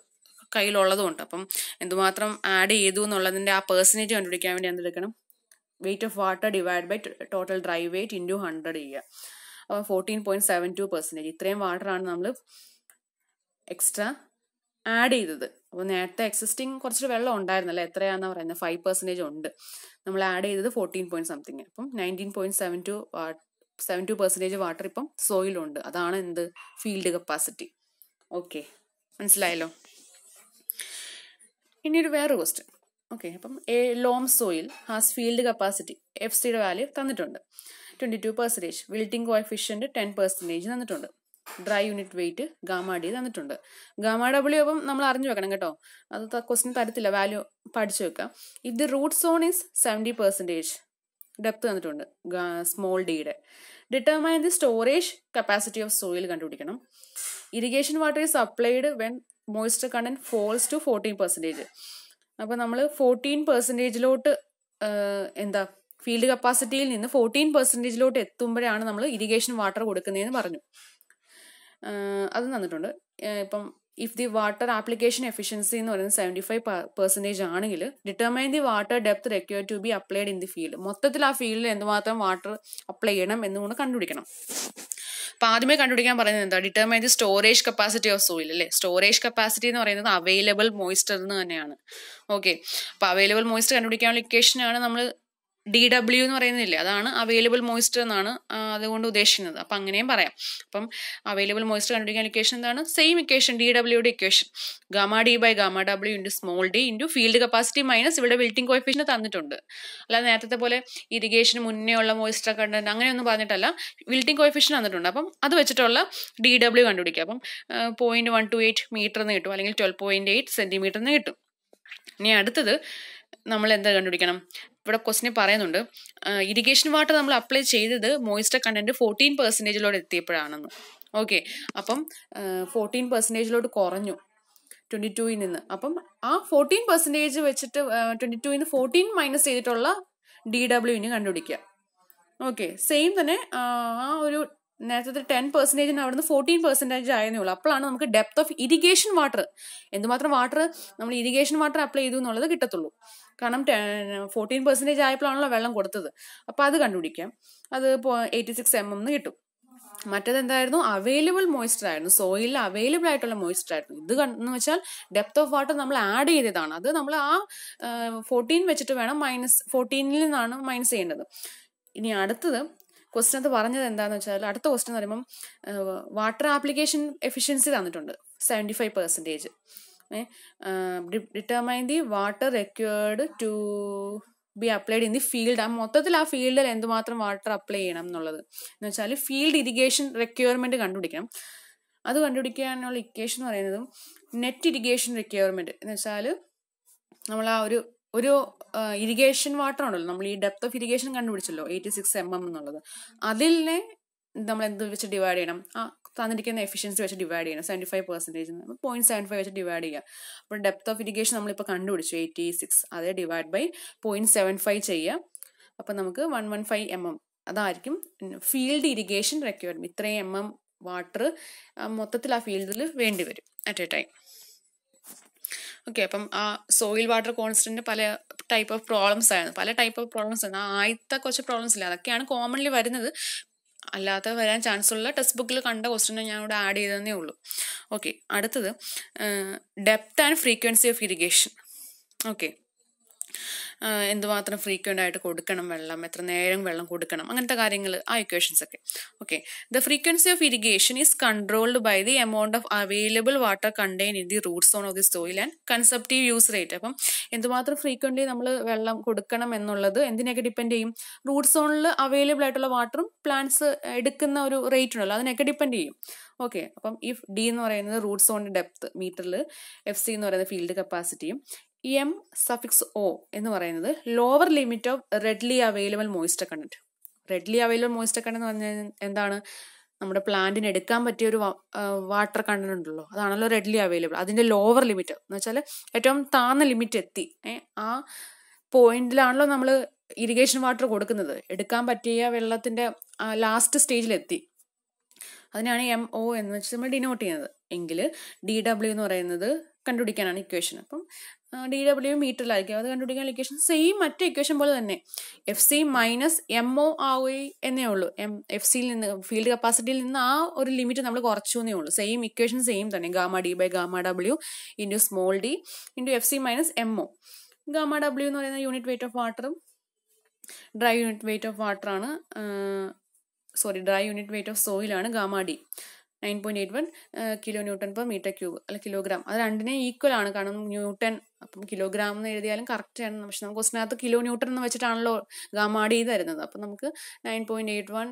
കയ്യിലുള്ളതും ഉണ്ട്. അപ്പം എന്തുമാത്രം ആഡ് ചെയ്തു എന്നുള്ളതിൻ്റെ ആ പെർസെൻറ്റേജ് കണ്ടുപിടിക്കാൻ വേണ്ടി എന്തെടുക്കണം? Weight of water divide by total dry weight into 100 ചെയ്യുക. അപ്പോൾ 14.72%. ഇത്രയും വാട്ടറാണ് നമ്മൾ എക്സ്ട്രാ ആഡ് ചെയ്തത്. അപ്പോൾ നേരത്തെ എക്സിസ്റ്റിംഗ് കുറച്ച് വെള്ളം ഉണ്ടായിരുന്നല്ലോ. എത്രയാണെന്നാണ് പറയുന്നത്? 5% ഉണ്ട്. നമ്മൾ ആഡ് ചെയ്തത് 14 അപ്പം 19.72% വാട്ടർ ഇപ്പം സോയിലുണ്ട്. അതാണ് എന്ത്? Field capacity. ഓക്കെ, മനസ്സിലായല്ലോ? ഇനി ഒരു വേറെ ക്വസ്റ്റ്യൻ. ഓക്കെ, അപ്പം a loam soil has field capacity FCയുടെ വാല്യൂ തന്നിട്ടുണ്ട് 22%. വിൽട്ടിംഗ് കോഎഫിഷ്യന്റ് 10% തന്നിട്ടുണ്ട്. ഡ്രൈ യൂണിറ്റ് വെയിറ്റ് ഗാമാഡി തന്നിട്ടുണ്ട്. ഗാമാ ഡബ്ല്യു അപ്പം നമ്മൾ അറിഞ്ഞു വെക്കണം കേട്ടോ. അത് ക്വസ്റ്റ്യൻ തരത്തില്ല, വാല്യൂ പഠിച്ചു വെക്കാം. If the root zone is 70%, depth തന്നിട്ടുണ്ട് സ്മോൾ ഡിയുടെ. Determine the storage capacity of soil കണ്ടുപിടിക്കണം. Irrigation water is applied when moisture content falls to 14%. അപ്പോൾ നമ്മൾ 14%ലോട്ട് എന്താ ഫീൽഡ് കപ്പാസിറ്റിയിൽ നിന്ന് 14%ലോട്ട് എത്തുമ്പോഴാണ് നമ്മൾ ഇറിഗേഷൻ വാട്ടർ കൊടുക്കുന്നതെന്ന് പറഞ്ഞു. അത് തന്നിട്ടുണ്ട്. ഇപ്പം if the water application efficiency എന്ന് പറയുന്നത് 75% ആണെങ്കിൽ determine the water depth required to be applied in the field. മൊത്തത്തിൽ ആ ഫീൽഡിൽ എന്തുമാത്രം വാട്ടർ അപ്ലൈ ചെയ്യണം എന്നുകൊണ്ട് കണ്ടുപിടിക്കണം. അപ്പം ആദ്യമേ കണ്ടുപിടിക്കാൻ പറയുന്നത് എന്താ? Determine the storage capacity of soil അല്ലേ? സ്റ്റോറേജ് കപ്പാസിറ്റി എന്ന് പറയുന്നത് അവൈലബിൾ മോയ്സ്ചർ എന്ന് തന്നെയാണ്. ഓക്കെ, അപ്പോൾ അവൈലബിൾ മോയ്സ്ചർ കണ്ടുപിടിക്കാനുള്ള ഇക്വേഷനാണ് നമ്മൾ DW എന്ന് പറയുന്നില്ലേ, അതാണ് അവൈലബിൾ മോയ്സ്ചർ എന്നാണ് അതുകൊണ്ട് ഉദ്ദേശിക്കുന്നത്. അപ്പം അങ്ങനെയും പറയാം. അപ്പം അവൈലബിൾ മോയ്സ്ചർ കണ്ടുപിടിക്കാൻ ഇക്വേഷൻ എന്താണ്? സെയിം ഇക്വേഷൻ, DWയുടെ equation, γD/γW into small D into field capacity minus ഇവിടെ വിൽറ്റിംഗ് കോഎഫിഷ്യന്റ് തന്നിട്ടുണ്ട്. അല്ലാതെ നേരത്തെ പോലെ ഇറിഗേഷന് മുന്നേ ഉള്ള മോയ്സ്ചർ കണ്ടന്റ് അങ്ങനെയൊന്നും പറഞ്ഞിട്ടല്ല, വിൽറ്റിംഗ് കോഎഫിഷ്യന്റ് തന്നിട്ടുണ്ട്. അപ്പം അത് വെച്ചിട്ടുള്ള DW കണ്ടുപിടിക്കുക. അപ്പം 0.128 മീറ്റർ എന്ന് കിട്ടും, അല്ലെങ്കിൽ 12.8 സെന്റിമീറ്റർ എന്ന് കിട്ടും. ഇനി അടുത്തത് നമ്മൾ എന്താ കണ്ടുപിടിക്കണം? ഇവിടെ ക്വസ്റ്റിനെ പറയുന്നുണ്ട് ഇറിഗേഷൻ വാട്ടർ നമ്മൾ അപ്ലൈ ചെയ്തത് മോയ്സ്ചർ കണ്ടന്റ് 14% എത്തിയപ്പോഴാണെന്ന്. ഓക്കെ, അപ്പം 14% കുറഞ്ഞു 22 നിന്ന്. അപ്പം ആ 14% വെച്ചിട്ട് 22 14 മൈനസ് ചെയ്തിട്ടുള്ള DW കണ്ടുപിടിക്കുക. ഓക്കെ, സെയിം തന്നെ ആ ഒരു നേരത്തെ 10% അവിടുന്ന് 14% ആയതേ ഉള്ളൂ. അപ്പോഴാണ് നമുക്ക് ഡെപ്ത് ഓഫ് ഇറിഗേഷൻ വാട്ടർ, എന്തുമാത്രം വാട്ടർ നമ്മൾ ഇറിഗേഷൻ വാട്ടർ അപ്ലൈ ചെയ്തു എന്നുള്ളത് കിട്ടത്തുള്ളൂ. കാരണം 14% ആയപ്പോഴാണല്ലോ വെള്ളം കൊടുത്തത്. അപ്പോൾ അത് കണ്ടുപിടിക്കാം. അത് 86 mm കിട്ടും. മറ്റേത് എന്തായിരുന്നു? അവൈലബിൾ മോയ്സ്ചർ ആയിരുന്നു, സോയിലിൽ അവൈലബിൾ ആയിട്ടുള്ള മോയ്സ്ചർ ആയിരുന്നു. ഇത് എന്ന് വെച്ചാൽ ഡെപ്ത് ഓഫ് വാട്ടർ നമ്മൾ ആഡ് ചെയ്തതാണ്. അത് നമ്മൾ ആ 14 വെച്ചിട്ട് വേണം -14 നിന്നാണ് മൈനസ് ചെയ്യേണ്ടത്. ഇനി അടുത്തത് ക്വസ്റ്റ്യൻ പറഞ്ഞത് എന്താണെന്ന് വെച്ചാൽ, അടുത്ത ക്വസ്റ്റ്യൻ എന്ന് പറയുമ്പം വാട്ടർ ആപ്ലിക്കേഷൻ എഫിഷ്യൻസി തന്നിട്ടുണ്ട് 75%. Determine the water required to be applied in the field. മൊത്തത്തിൽ ആ ഫീൽഡിൽ എന്തുമാത്രം വാട്ടർ അപ്ലൈ ചെയ്യണം എന്നുള്ളത് എന്ന് വെച്ചാൽ ഫീൽഡ് ഇറിഗേഷൻ റിക്വയർമെന്റ് കണ്ടുപിടിക്കണം. അത് കണ്ടുപിടിക്കാനുള്ള ഇക്വേഷൻ എന്ന് പറയുന്നത് നെറ്റ് ഇറിഗേഷൻ റിക്വയർമെന്റ് എന്ന് വെച്ചാൽ നമ്മൾ ആ ഒരു ഇറിഗേഷൻ വാട്ടർ ഉണ്ടല്ലോ, നമ്മൾ ഈ ഡെപ്ത് ഓഫ് ഇറിഗേഷൻ കണ്ടുപിടിച്ചല്ലോ 86 mm എന്നുള്ളത്, അതിനെ നമ്മൾ എന്ത് വെച്ച് ഡിവൈഡ് ചെയ്യണം? ആ തന്നിരിക്കുന്ന എഫിഷ്യൻസി വെച്ച് ഡിവൈഡ് ചെയ്യണം. 75% 0.75 വെച്ച് ഡിവൈഡ് ചെയ്യുക. അപ്പോൾ ഡെപ്ത് ഓഫ് ഇറിഗേഷൻ നമ്മളിപ്പോൾ കണ്ടുപിടിച്ചു 86, അതേ ഡിവൈഡ് ബൈ 0.75 ചെയ്യുക. അപ്പം നമുക്ക് 115 mm അതായിരിക്കും ഫീൽഡ് ഇറിഗേഷൻ റിക്വയർമെന്റ്. ഇത്രയും mm വാട്ടർ മൊത്തത്തിൽ ആ ഫീൽഡിൽ വേണ്ടി വരും അറ്റ് എ ടൈം. ഓക്കെ, അപ്പം ആ സോയിൽ വാട്ടർ കോൺസ്റ്റന്റ് പല ടൈപ്പ് ഓഫ് പ്രോബ്ലംസ് ആയിരുന്നു. ആദ്യത്തെ കുറച്ച് പ്രോബ്ലംസ് ഇല്ല, അതൊക്കെയാണ് കോമൺലി വരുന്നത്. അല്ലാതെ വരാൻ ചാൻസ് ഉള്ള ടെക്സ്റ്റ് ബുക്കിൽ കണ്ട ക്വസ്റ്റ്യൻ ഞാൻ ഇവിടെ ആഡ് ചെയ്തതേ ഉള്ളൂ. ഓക്കെ, അടുത്തത് depth and frequency of irrigation. Okay, എന്തുമാത്രം ഫ്രീക്വൻ്റ് ആയിട്ട് കൊടുക്കണം വെള്ളം, എത്ര നേരം വെള്ളം കൊടുക്കണം, അങ്ങനത്തെ കാര്യങ്ങൾ, ആ ഇക്വേഷൻസ് ഒക്കെ. Okay, the frequency of irrigation is controlled by the amount of available water contain in the root zone of the soil and consumptive use rate. അപ്പം എന്തുമാത്രം ഫ്രീക്വൻ്റ് നമ്മൾ വെള്ളം കൊടുക്കണം എന്നുള്ളത് എന്തിനൊക്കെ ഡിപ്പെൻഡ് ചെയ്യും? റൂട്ട് സോണിൽ അവൈലബിൾ ആയിട്ടുള്ള വാട്ടറും പ്ലാന്റ്സ് എടുക്കുന്ന ഒരു റേറ്റ് ഉണ്ടല്ലോ, അതിനൊക്കെ ഡിപ്പെൻഡ് ചെയ്യും. ഓക്കെ, അപ്പം ഇഫ് D എന്ന് പറയുന്നത് റൂട്ട് സോണിന്റെ ഡെപ്ത് മീറ്ററിൽ, FC എന്ന് പറയുന്നത് ഫീൽഡ് കപ്പാസിറ്റിയും, M(O) എന്ന് പറയുന്നത് lower limit of readily available moisture content. Readily available moisture content എന്ന് പറഞ്ഞാൽ എന്താണ്? നമ്മുടെ പ്ലാന്റിന് എടുക്കാൻ പറ്റിയ ഒരു വാട്ടർ കണ്ടന്റ് ഉണ്ടല്ലോ, അതാണല്ലോ റെഡ്ലി അവൈലബിൾ. അതിന്റെ ലോവർ ലിമിറ്റ് എന്ന് വെച്ചാൽ ഏറ്റവും താഴ്ന്ന ലിമിറ്റ് എത്തി, ആ പോയിന്റിലാണല്ലോ നമ്മൾ ഇറിഗേഷൻ വാട്ടർ കൊടുക്കുന്നത്. എടുക്കാൻ പറ്റിയ വെള്ളത്തിന്റെ ലാസ്റ്റ് സ്റ്റേജിലെത്തി, അതിനാണ് MO എന്ന് വെച്ച് നമ്മൾ ഡിനോട്ട് ചെയ്യുന്നത്. എങ്കിൽ DW എന്ന് പറയുന്നത് കണ്ടുപിടിക്കാനാണ് ഇക്വേഷൻ. അപ്പം DW മീറ്ററിലായിരിക്കും, അത് കണ്ടുപിടിക്കാൻ ഇക്വേഷൻ സെയിം മറ്റേ ഇക്വേഷൻ പോലെ തന്നെ FC മൈനസ് MO ആവുകയും എന്നേ ഉള്ളൂ. FCയിൽ നിന്ന്, ഫീൽഡ് കപ്പാസിറ്റിയിൽ നിന്ന് ആ ഒരു ലിമിറ്റ് നമ്മൾ കുറച്ചു എന്നേ ഉള്ളൂ. സെയിം ഇക്വേഷൻ സെയിം തന്നെ, γD/γW into small d into FC minus MO. γW എന്ന് പറയുന്ന യൂണിറ്റ് വെയിറ്റ് ഓഫ് വാട്ടറും ഡ്രൈ യൂണിറ്റ് വെയിറ്റ് ഓഫ് വാട്ടറാണ്, ഡ്രൈ യൂണിറ്റ് വെയിറ്റ് ഓഫ് സോയിലാണ് γD. 9.81 kN/m³ അല്ല കിലോഗ്രാം. അത് രണ്ടിനെ ഈക്വൽ ആണ്, കാരണം ന്യൂട്ടൺ, അപ്പം കിലോഗ്രാം എന്ന് എഴുതിയാലും കറക്റ്റ് ആണ്. പക്ഷെ നമുക്ക് ക്വസ്റ്റിനകത്ത് kN എന്ന് വെച്ചിട്ടാണല്ലോ γD തരുന്നത്. അപ്പം നമുക്ക് 9.81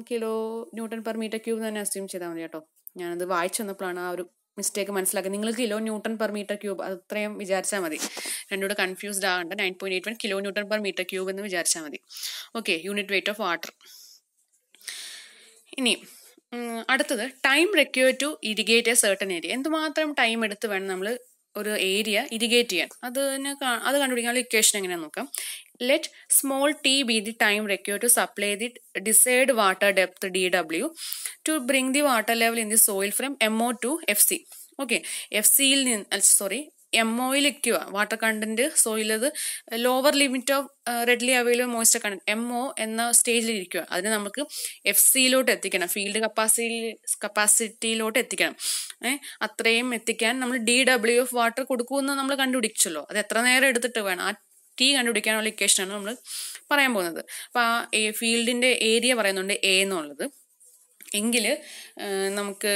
kN/m³ തന്നെ അസ്യൂം ചെയ്താൽ മതി കേട്ടോ. ഞാനത് വായിച്ചു വന്നപ്പോഴാണ് ആ ഒരു മിസ്റ്റേക്ക് മനസ്സിലാക്കുക. നിങ്ങൾ kN/m³ അത്രയും വിചാരിച്ചാൽ മതി, രണ്ടുകൂടെ കൺഫ്യൂസ്ഡ് ആകണ്ട. 9.81 kN/m³ എന്ന് വിചാരിച്ചാൽ മതി. Okay, unit weight of water. ഇനി അടുത്തത് time required to irrigate a certain area. എന്തുമാത്രം ടൈം എടുത്ത് വേണം നമ്മൾ ഒരു ഏരിയ ഇറിഗേറ്റ് ചെയ്യാൻ, അത് കണ്ടുപിടിക്കാനുള്ള ഇക്വേഷൻ എങ്ങനെയാണെന്ന് നോക്കാം. Let small t be the time required to supply the desired water depth DW to bring the water level in the soil from MO to FC. Okay, FCയിൽ നിന്ന് MOയിൽ ഇരിക്കുക വാട്ടർ കണ്ടന്റ് സോയിലത് lower limit of readily available moisture content MO എന്ന സ്റ്റേജിൽ ഇരിക്കുക. അതിന് നമുക്ക് FCയിലോട്ട് എത്തിക്കണം, ഫീൽഡ് കപ്പാസിറ്റിയിലോട്ട് എത്തിക്കണം. അത്രയും എത്തിക്കാൻ നമ്മൾ DW ഓഫ് വാട്ടർ കൊടുക്കുമെന്ന് നമ്മൾ കണ്ടുപിടിച്ചല്ലോ. അത് എത്ര നേരം എടുത്തിട്ട് വേണം, ആ ടി കണ്ടുപിടിക്കാനുള്ള ഇക്വേഷനാണ് നമ്മൾ പറയാൻ പോകുന്നത്. അപ്പോൾ ആ ഫീൽഡിൻ്റെ ഏരിയ പറയുന്നുണ്ട് എ എന്നുള്ളത്. എങ്കിൽ നമുക്ക്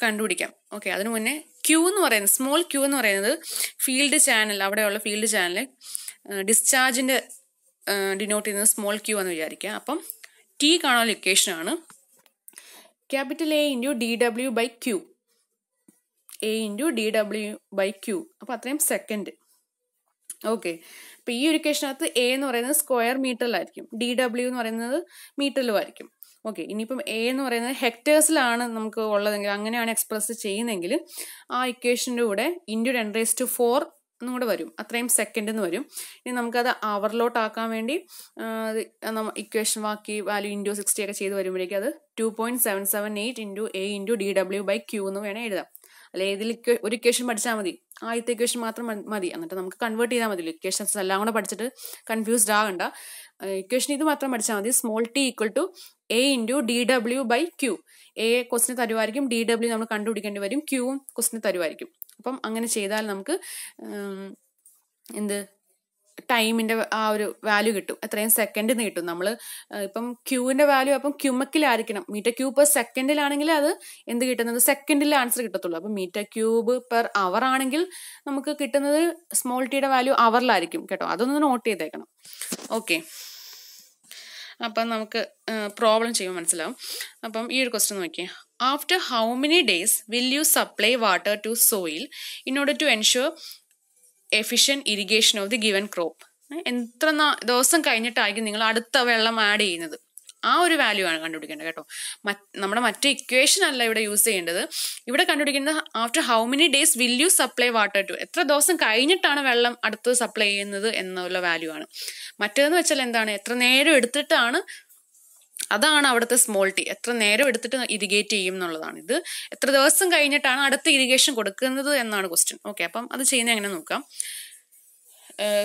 കണ്ടുപിടിക്കാം. ഓക്കെ, അതിനു മുന്നേ ക്യൂ എന്ന് പറയുന്നത്, സ്മോൾ ക്യൂ എന്ന് പറയുന്നത് ഫീൽഡ് ചാനൽ, അവിടെയുള്ള ഫീൽഡ് ചാനൽ ഡിസ്ചാർജിൻ്റെ ഡിനോട്ട് ചെയ്യുന്നത് സ്മോൾ ക്യൂ എന്ന് വിചാരിക്കുക. അപ്പം ടി കാണാനുള്ള ഇക്വേഷനാണ് capital A into D W by Q, A into D W by Q. അപ്പോൾ അത്രയും സെക്കൻഡ്. ഓക്കെ, അപ്പോൾ ഈ ഒരു ഇക്വേഷനകത്ത് എ എന്ന് പറയുന്നത് സ്ക്വയർ മീറ്ററിലായിരിക്കും, ഡി ഡബ്ല്യു എന്ന് പറയുന്നത് മീറ്ററിലുമായിരിക്കും. ഓക്കെ, ഇനിയിപ്പം എ എന്ന് പറയുന്നത് ഹെക്ടേഴ്സിലാണ് നമുക്ക് ഉള്ളതെങ്കിൽ, അങ്ങനെയാണ് എക്സ്പ്രസ് ചെയ്യുന്നതെങ്കിൽ ആ ഇക്വേഷൻ്റെ കൂടെ ഇൻറ്റു 10⁴ എന്നും കൂടെ വരും, അത്രയും സെക്കൻഡ് എന്ന് വരും. ഇനി നമുക്കത് അവറിലോട്ട് ആക്കാൻ വേണ്ടി ഇക്വേഷൻ ബാക്കി വാല്യൂ ഇൻറ്റു 60 ഒക്കെ ചെയ്ത് വരുമ്പോഴേക്കും അത് 2.778 into A into D W by Q എന്ന് വേണേൽ എഴുതാം. അല്ലെ ഏതിൽ ഒരു ഇക്വേഷൻ പഠിച്ചാൽ മതി, ആദ്യത്തെ ഇക്വേഷൻ മാത്രം മതി, എന്നിട്ട് നമുക്ക് കൺവേർട്ട് ചെയ്താൽ മതി. ഇക്വേഷൻസ് എല്ലാം കൂടെ പഠിച്ചിട്ട് കൺഫ്യൂസ്ഡ് ആകണ്ട. ഇക്വേഷൻ ഇത് മാത്രം പഠിച്ചാൽ മതി. Small T equal to A into D W by Q. A ക്വസ്റ്റിന് തരുമായിരിക്കും, ഡി ഡബ്ല്യു നമ്മൾ കണ്ടുപിടിക്കേണ്ടി വരും, ക്യൂവും ക്വസ്റ്റിന് തരുമായിരിക്കും. അപ്പം അങ്ങനെ ചെയ്താൽ നമുക്ക് ടൈമിൻ്റെ ആ ഒരു വാല്യൂ കിട്ടും, എത്രയും സെക്കൻഡിന് കിട്ടും. നമ്മൾ ഇപ്പം ക്യൂവിൻ്റെ വാല്യൂ അപ്പം ക്യൂമക്കിലായിരിക്കണം. മീറ്റർ ക്യൂബ് പെർ സെക്കൻഡിലാണെങ്കിൽ അത് എന്ത് കിട്ടുന്നത്, സെക്കൻഡിൽ ആൻസർ കിട്ടത്തുള്ളൂ. അപ്പം മീറ്റർ ക്യൂബ് പെർ അവർ ആണെങ്കിൽ നമുക്ക് കിട്ടുന്നത് സ്മോൾ ടിയുടെ വാല്യൂ അവറിലായിരിക്കും കേട്ടോ, അതൊന്ന് നോട്ട് ചെയ്തേക്കണം. ഓക്കെ, അപ്പം നമുക്ക് പ്രോബ്ലം ചെയ്യുമ്പോൾ മനസ്സിലാവും. അപ്പം ഈ ഒരു ക്വസ്റ്റ്യൻ നോക്കിയേ. After how many days will you supply water to soil in order to ensure efficient irrigation of the given crop? എത്ര ദിവസം കഴിഞ്ഞിട്ടായിരിക്കും നിങ്ങൾ അടുത്ത വെള്ളം ആഡ് ചെയ്യുന്നത്? ആ ഒരു വാല്യൂ ആണ് കണ്ടുപിടിക്കേണ്ടത് കേട്ടോ. നമ്മുടെ മറ്റേ ഇക്വേഷൻ അല്ല ഇവിടെ യൂസ് ചെയ്യേണ്ടത്. ഇവിടെ കണ്ടുപിടിക്കേണ്ടത് after how many days will you supply water to, എത്ര ദിവസം കഴിഞ്ഞിട്ടാണ് വെള്ളം അടുത്തത് സപ്ലൈ ചെയ്യുന്നത് എന്നുള്ള വാല്യൂ ആണ്. മറ്റേതെന്ന് വെച്ചാൽ എന്താണ്, എത്ര നേരം എടുത്തിട്ടാണ്, അതാണ് അവിടുത്തെ സ്മോൾ ടി, എത്ര നേരം എടുത്തിട്ട് ഇറിഗേറ്റ് ചെയ്യും എന്നുള്ളതാണ്. ഇത് എത്ര ദിവസം കഴിഞ്ഞിട്ടാണ് അടുത്ത ഇറിഗേഷൻ കൊടുക്കുന്നത് എന്നാണ് ക്വസ്റ്റ്യൻ. ഓക്കെ, അപ്പം അത് ചെയ്യുന്നത് എങ്ങനെ നോക്കാം.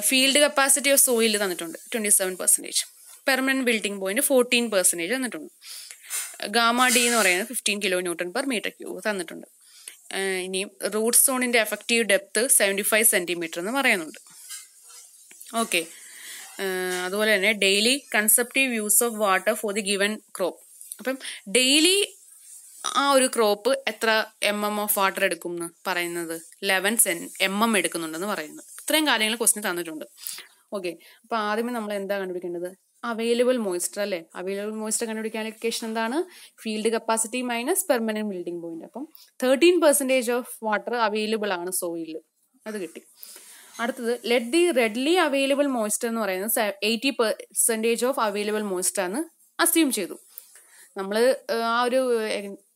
ഫീൽഡ് കപ്പാസിറ്റി ഓഫ് സോയിൽ തന്നിട്ടുണ്ട് 27%, പെർമനന്റ് ബിൽഡിംഗ് പോയിന്റ് 14% തന്നിട്ടുണ്ട്. ഗാമ ഡി എന്ന് പറയുന്നത് 15 kN/m³ തന്നിട്ടുണ്ട്. ഇനിയും റൂട്ട് സോണിന്റെ എഫക്റ്റീവ് ഡെപ്ത് 75 cm എന്ന് പറയുന്നുണ്ട്. ഓക്കെ, അതുപോലെ തന്നെ daily conceptive use of water for the given crop. അപ്പം ഡെയിലി ആ ഒരു ക്രോപ്പ് എത്ര mm ഓഫ് വാട്ടർ എടുക്കും എന്ന് പറയുന്നത് 11 mm എടുക്കുന്നുണ്ടെന്ന് പറയുന്നത്. ഇത്രയും കാര്യങ്ങൾ ക്വസ്റ്റ്യൻ തന്നിട്ടുണ്ട്. ഓക്കെ, അപ്പോൾ ആദ്യമേ നമ്മൾ എന്താ കണ്ടുപിടിക്കേണ്ടത്, അവൈലബിൾ മോയ്സ്ചർ അല്ലേ. അവൈലബിൾ മോയ്സ്ചർ കണ്ടുപിടിക്കാൻ ഇക്വേഷൻ എന്താണ്, field capacity minus permanent building point. അപ്പം 13% ഓഫ് വാട്ടർ അവൈലബിൾ ആണ് സോയിലിൽ, അത് കിട്ടി. അടുത്തത് let the readily available moisture എന്ന് പറയുന്നത് 80% ഓഫ് അവൈലബിൾ മോയ്സ്ചർ എന്ന് അസ്യൂം ചെയ്തു. നമ്മൾ ആ ഒരു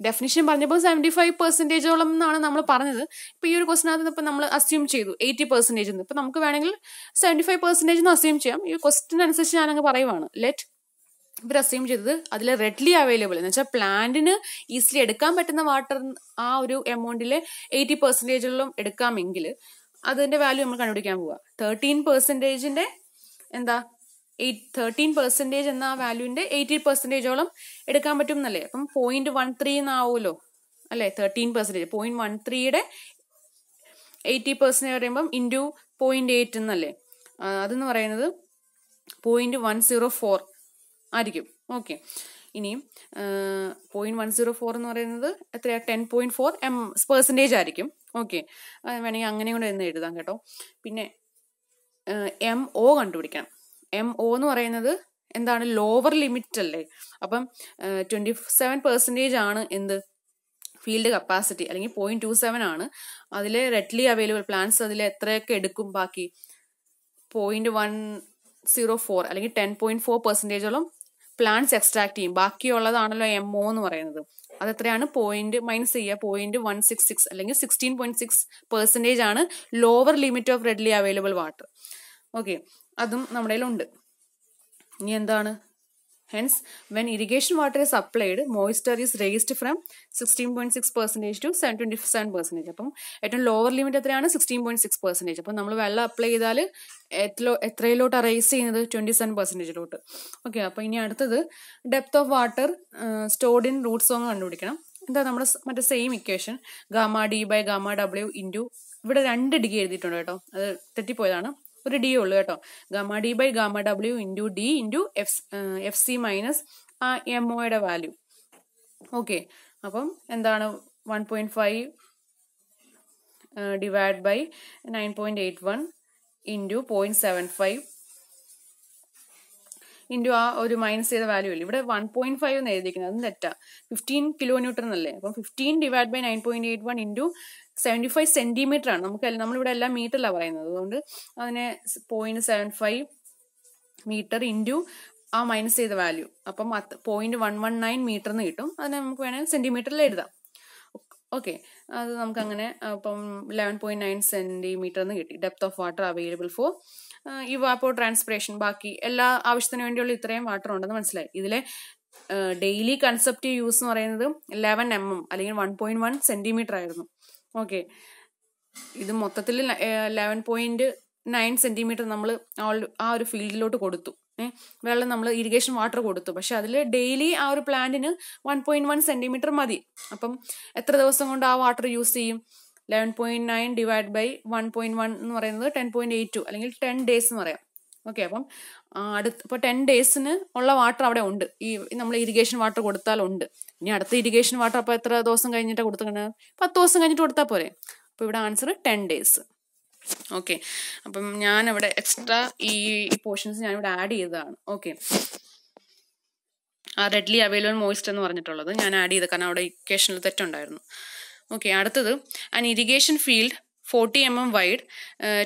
ഡെഫിനിഷൻ പറഞ്ഞപ്പോൾ 75% എന്നാണ് നമ്മൾ പറഞ്ഞത്. ഇപ്പം ഈ ഒരു ക്വസ്റ്റിനകത്ത് ഇപ്പം നമ്മൾ അസ്യൂം ചെയ്തു 80% എന്ന്. ഇപ്പം നമുക്ക് വേണമെങ്കിൽ 75% എന്ന് അസ്യൂം ചെയ്യാം. ഈ ക്വസ്റ്റിന് അനുസരിച്ച് ഞാനങ്ങ് പറയുവാണ്. ഇവർ അസ്യൂം ചെയ്തത് അതിൽ റെഡ്ലി അവൈലബിൾ എന്ന് വെച്ചാൽ പ്ലാന്റിന് ഈസിലി എടുക്കാൻ പറ്റുന്ന വാട്ടർ ആ ഒരു എമൗണ്ടിലെ 80% എടുക്കാമെങ്കിൽ അതിന്റെ വാല്യൂ നമ്മൾ കണ്ടുപിടിക്കാൻ പോവുക. 13% എന്താ 13% എന്ന ആ വാല്യൂവിന്റെ 80% എടുക്കാൻ പറ്റും എന്നല്ലേ. അപ്പം 0.13 എന്നാവുമല്ലോ അല്ലെ. 13% 0.13യുടെ 80% പറയുമ്പം ഇൻറ്റു 0.8 എന്നല്ലേ. അതെന്ന് പറയുന്നത് 0.104 ആയിരിക്കും. ഓക്കെ, ഇനിയും 0.104 എന്ന് പറയുന്നത് എത്രയാ, 10.4% ആയിരിക്കും. ഓക്കെ, വേണമെങ്കിൽ അങ്ങനെ കൂടെ എന്ന് എഴുതാം കേട്ടോ. പിന്നെ MO കണ്ടുപിടിക്കണം. MO എന്ന് പറയുന്നത് എന്താണ്, ലോവർ ലിമിറ്റ് അല്ലേ. അപ്പം 27% ആണ് എന്ത്, ഫീൽഡ് കപ്പാസിറ്റി, അല്ലെങ്കിൽ 0.27 ആണ്. അതിൽ റെഡ്ലി അവൈലബിൾ പ്ലാന്റ്സ് അതിൽ എത്രയൊക്കെ എടുക്കും, ബാക്കി 0.104 അല്ലെങ്കിൽ 10.4% പ്ലാന്റ്സ് എക്സ്ട്രാക്ട് ചെയ്യും. ബാക്കിയുള്ളതാണല്ലോ MO എന്ന് പറയുന്നത്. അതെത്രയാണ്, മൈനസ് ചെയ്യുക 0.166 അല്ലെങ്കിൽ 16.6% ആണ് lower limit of readily available water. Okay, അതും നമ്മുടെ കയ്യിലുണ്ട്. ഇനി എന്താണ്, hence when irrigation water is applied, moisture is raised from 16.6% to 27%. അപ്പം ഏറ്റവും ലോവർ ലിമിറ്റ് എത്രയാണ്, 16.6%. അപ്പം നമ്മൾ വെള്ളം അപ്ലൈ ചെയ്താൽ എത്രയിലോട്ട് റേസ് ചെയ്യുന്നത്, 27%. ഓക്കെ, അപ്പോൾ ഇനി അടുത്തത് depth of water stored in root zone കണ്ടുപിടിക്കണം. എന്താ നമ്മുടെ മറ്റേ same equation, gamma D by gamma W into, ഇവിടെ 2 ഡിഗ്രി എഴുതിയിട്ടുണ്ട് കേട്ടോ, അത് തെറ്റിപ്പോയതാണ്. ഒരു ഡി ഉള്ളൂ കേട്ടോ. Gamma D by gamma W into D into F C minus ആ എം ഒയുടെ വാല്യൂ. ഓക്കെ, അപ്പം എന്താണ് 1.5 ഡിവൈഡ് ബൈ 9.81 ഇൻറ്റു 0.75 ഇൻറ്റു ആ ഒരു മൈനസ് ചെയ്ത വാല്യൂ ഇല്ല. ഇവിടെ 1.5 എന്ന് എഴുതിയിരിക്കുന്നത്, അതും തെറ്റാ. 15 കിലോ ന്യൂട്ടൺ അല്ലേ. അപ്പം 15 ഡിവൈഡ് ബൈ 9.81 ഇൻറ്റു 75 സെന്റിമീറ്റർ ആണ്. നമ്മളിവിടെ എല്ലാം മീറ്ററിലാണ് പറയുന്നത്, അതുകൊണ്ട് അതിനെ 0.75 മീറ്റർ ഇൻറ്റു ആ മൈനസ് ചെയ്ത വാല്യൂ. അപ്പം 0.119 മീറ്റർ എന്ന് കിട്ടും. അതിനെ നമുക്ക് വേണമെങ്കിൽ സെന്റിമീറ്ററിൽ എഴുതാം. ഓക്കെ, അത് നമുക്ക് അങ്ങനെ അപ്പം 11.9 സെന്റിമീറ്റർ എന്ന് കിട്ടി. Depth of water available for evapotranspiration. ബാക്കി എല്ലാ ആവശ്യത്തിന് വേണ്ടിയുള്ള ഇത്രയും വാട്ടർ ഉണ്ടെന്ന് മനസ്സിലായി. ഇതിലെ ഡെയിലി കൺസെപ്റ്റ് യൂസ് എന്ന് പറയുന്നത് 11 mm അല്ലെങ്കിൽ 1.1 സെന്റിമീറ്റർ ആയിരുന്നു. ഓക്കെ, ഇത് മൊത്തത്തിൽ 11.9 സെന്റിമീറ്റർ നമ്മൾ ആ ഒരു ഫീൽഡിലോട്ട് കൊടുത്തു. വെള്ളം നമ്മൾ ഇറിഗേഷൻ വാട്ടർ കൊടുത്തു. പക്ഷെ അതിൽ ഡെയിലി ആ ഒരു പ്ലാന്റിന് 1.1 സെന്റിമീറ്റർ മതി. അപ്പം എത്ര ദിവസം കൊണ്ട് ആ വാട്ടർ യൂസ് ചെയ്യും? 11.9 ഡിവൈഡ് ബൈ 1.1 എന്ന് പറയുന്നത് 10.82 അല്ലെങ്കിൽ 10 ഡേയ്സ് എന്ന് പറയാം. ഓക്കെ, അപ്പം ഇപ്പോൾ 10 ഡേയ്സിന് ഉള്ള വാട്ടർ അവിടെ ഉണ്ട്. ഈ നമ്മൾ ഇറിഗേഷൻ വാട്ടർ കൊടുത്താലുണ്ട്. ഇനി അടുത്ത ഇറിഗേഷൻ വാട്ടർ അപ്പോൾ എത്ര ദിവസം കഴിഞ്ഞിട്ടാണ് കൊടുക്കുന്നത്? 10 ദിവസം കഴിഞ്ഞിട്ട് കൊടുത്താൽ പോരെ. അപ്പോൾ ഇവിടെ ആൻസർ 10 ഡേയ്സ്. ഓക്കെ, അപ്പം ഞാനിവിടെ എക്സ്ട്രാ ഈ പോർഷൻസ് ഞാനിവിടെ ആഡ് ചെയ്തതാണ്. ഓക്കെ, ആ റെഡ്ലി അവൈലബിൾ മോയിസ്റ്റ് എന്ന് പറഞ്ഞിട്ടുള്ളത് ഞാൻ ആഡ് ചെയ്ത്, കാരണം അവിടെ ഇക്വേഷനിൽ തെറ്റുണ്ടായിരുന്നു. ഓക്കെ, അടുത്തത് an irrigation field 40 mm wide,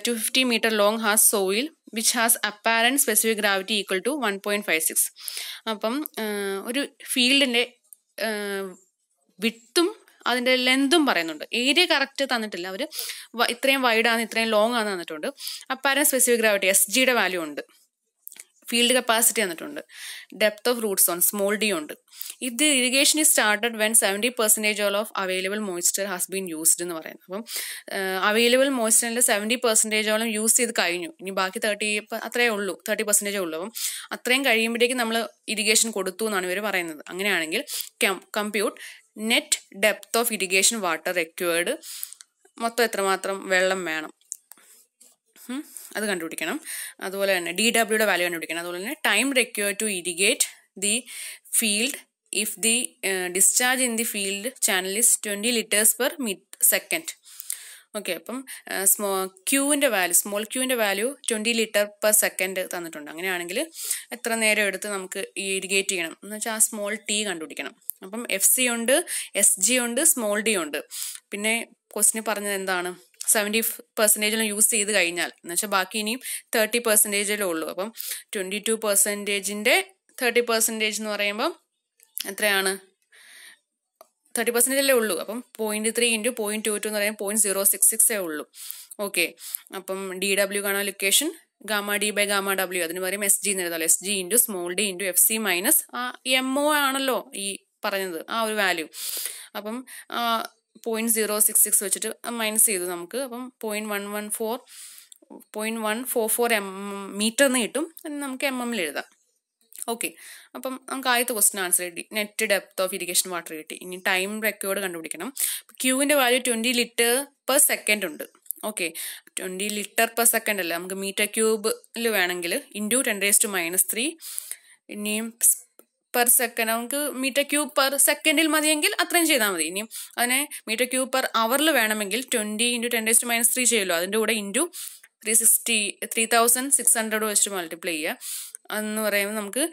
250 meter long has soil which has apparent specific gravity equal to 1.56. അപ്പം ഒരു ഫീൽഡിൻ്റെ വിഡ്ത്തും അതിൻ്റെ ലെന്തും പറയുന്നുണ്ട്. ഏരിയ കറക്റ്റ് തന്നിട്ടില്ല, അവർ ഇത്രയും വൈഡാണ് ഇത്രയും ലോങ് ആണ് തന്നിട്ടുണ്ട്. Apparent specific gravity SG value ഉണ്ട്. ഫീൽഡ് കപ്പാസിറ്റി തന്നിട്ടുണ്ട്. Depth of root zone small D ഉണ്ട്. ഇത് irrigation is started when 70% of available moisture has been used എന്ന് പറയുന്നത്. അപ്പം അവൈലബിൾ മോയ്സ്ചറിൻ്റെ 70% യൂസ് ചെയ്ത് കഴിഞ്ഞു. ഇനി ബാക്കി 30% ഉള്ളൂ. അപ്പം അത്രയും കഴിയുമ്പോഴേക്കും നമ്മൾ ഇറിഗേഷൻ കൊടുത്തു എന്നാണ് ഇവർ പറയുന്നത്. അങ്ങനെയാണെങ്കിൽ compute net depth of irrigation water required, മൊത്തം എത്രമാത്രം വെള്ളം വേണം അത് കണ്ടുപിടിക്കണം. അതുപോലെ തന്നെ DWയുടെ വാല്യൂ കണ്ടുപിടിക്കണം. അതുപോലെ തന്നെ time required to irrigate the field if the discharge in the field channel is 20 liters per second. Okay, അപ്പം സ്മോൾ ക്യൂവിൻ്റെ വാല്യൂ 20 liter per second തന്നിട്ടുണ്ട്. അങ്ങനെയാണെങ്കിൽ എത്ര നേരം എടുത്ത് നമുക്ക് ഇറിഗേറ്റ് ചെയ്യണം എന്ന് വെച്ചാൽ ആ സ്മോൾ ടി കണ്ടുപിടിക്കണം. അപ്പം FC ഉണ്ട്, SG ഉണ്ട്, സ്മോൾ ഡി ഉണ്ട്. പിന്നെ ക്വസ്റ്റിന് പറഞ്ഞത് എന്താണ്? 70% യൂസ് ചെയ്ത് കഴിഞ്ഞാൽ എന്ന് വെച്ചാൽ ബാക്കി ഇനിയും 30% ഉള്ളൂ. അപ്പം 22%ൻ്റെ 30% എന്ന് പറയുമ്പം എത്രയാണ്? 30% ഉള്ളൂ. അപ്പം 0.3 ഇൻറ്റു 0.22 എന്ന് പറയുമ്പോൾ 0.066 ഉള്ളൂ. ഓക്കെ, അപ്പം DW കാണാൻ location gamma D by gamma W, അതിന് പറയും SG എന്ന് എഴുതാമല്ലോ. SG into small D into FC minus ആ MO ആണല്ലോ ഈ പറഞ്ഞത്, ആ ഒരു വാല്യൂ. അപ്പം 0.066 വെച്ചിട്ട് മൈനസ് ചെയ്തു നമുക്ക്. അപ്പം 0.144 മീറ്റർ എന്ന് കിട്ടും. നമുക്ക് MM എഴുതാം. ഓക്കെ, അപ്പം നമുക്ക് ആദ്യത്തെ ക്വസ്റ്റ്യൻ ആൻസർ കിട്ടി. Net depth of irrigation water കിട്ടി. ഇനി ടൈം റെക്കോർഡ് കണ്ടുപിടിക്കണം. ക്യൂവിൻ്റെ വാല്യൂ 20 liter per second ഉണ്ട്. ഓക്കെ, 20 liter per second അല്ല, നമുക്ക് മീറ്റർ ക്യൂബിൽ വേണമെങ്കിൽ ഇൻറ്റു 10⁻³ ഇനിയും പെർ സെക്കൻഡ്, നമുക്ക് മീറ്റർ ക്യൂബ് പെർ സെക്കൻഡിൽ മതിയെങ്കിൽ അത്രയും ചെയ്താൽ മതി. ഇനിയും അതിനെ മീറ്റർ ക്യൂബ് പെർ അവറിൽ വേണമെങ്കിൽ 20 ഇൻറ്റു 10⁻³ ചെയ്യുമല്ലോ, അതിൻ്റെ കൂടെ ഇൻറ്റു 3600 വെച്ചിട്ട് മൾട്ടിപ്ലൈ ചെയ്യുക. എന്ന് പറയുമ്പോൾ നമുക്ക്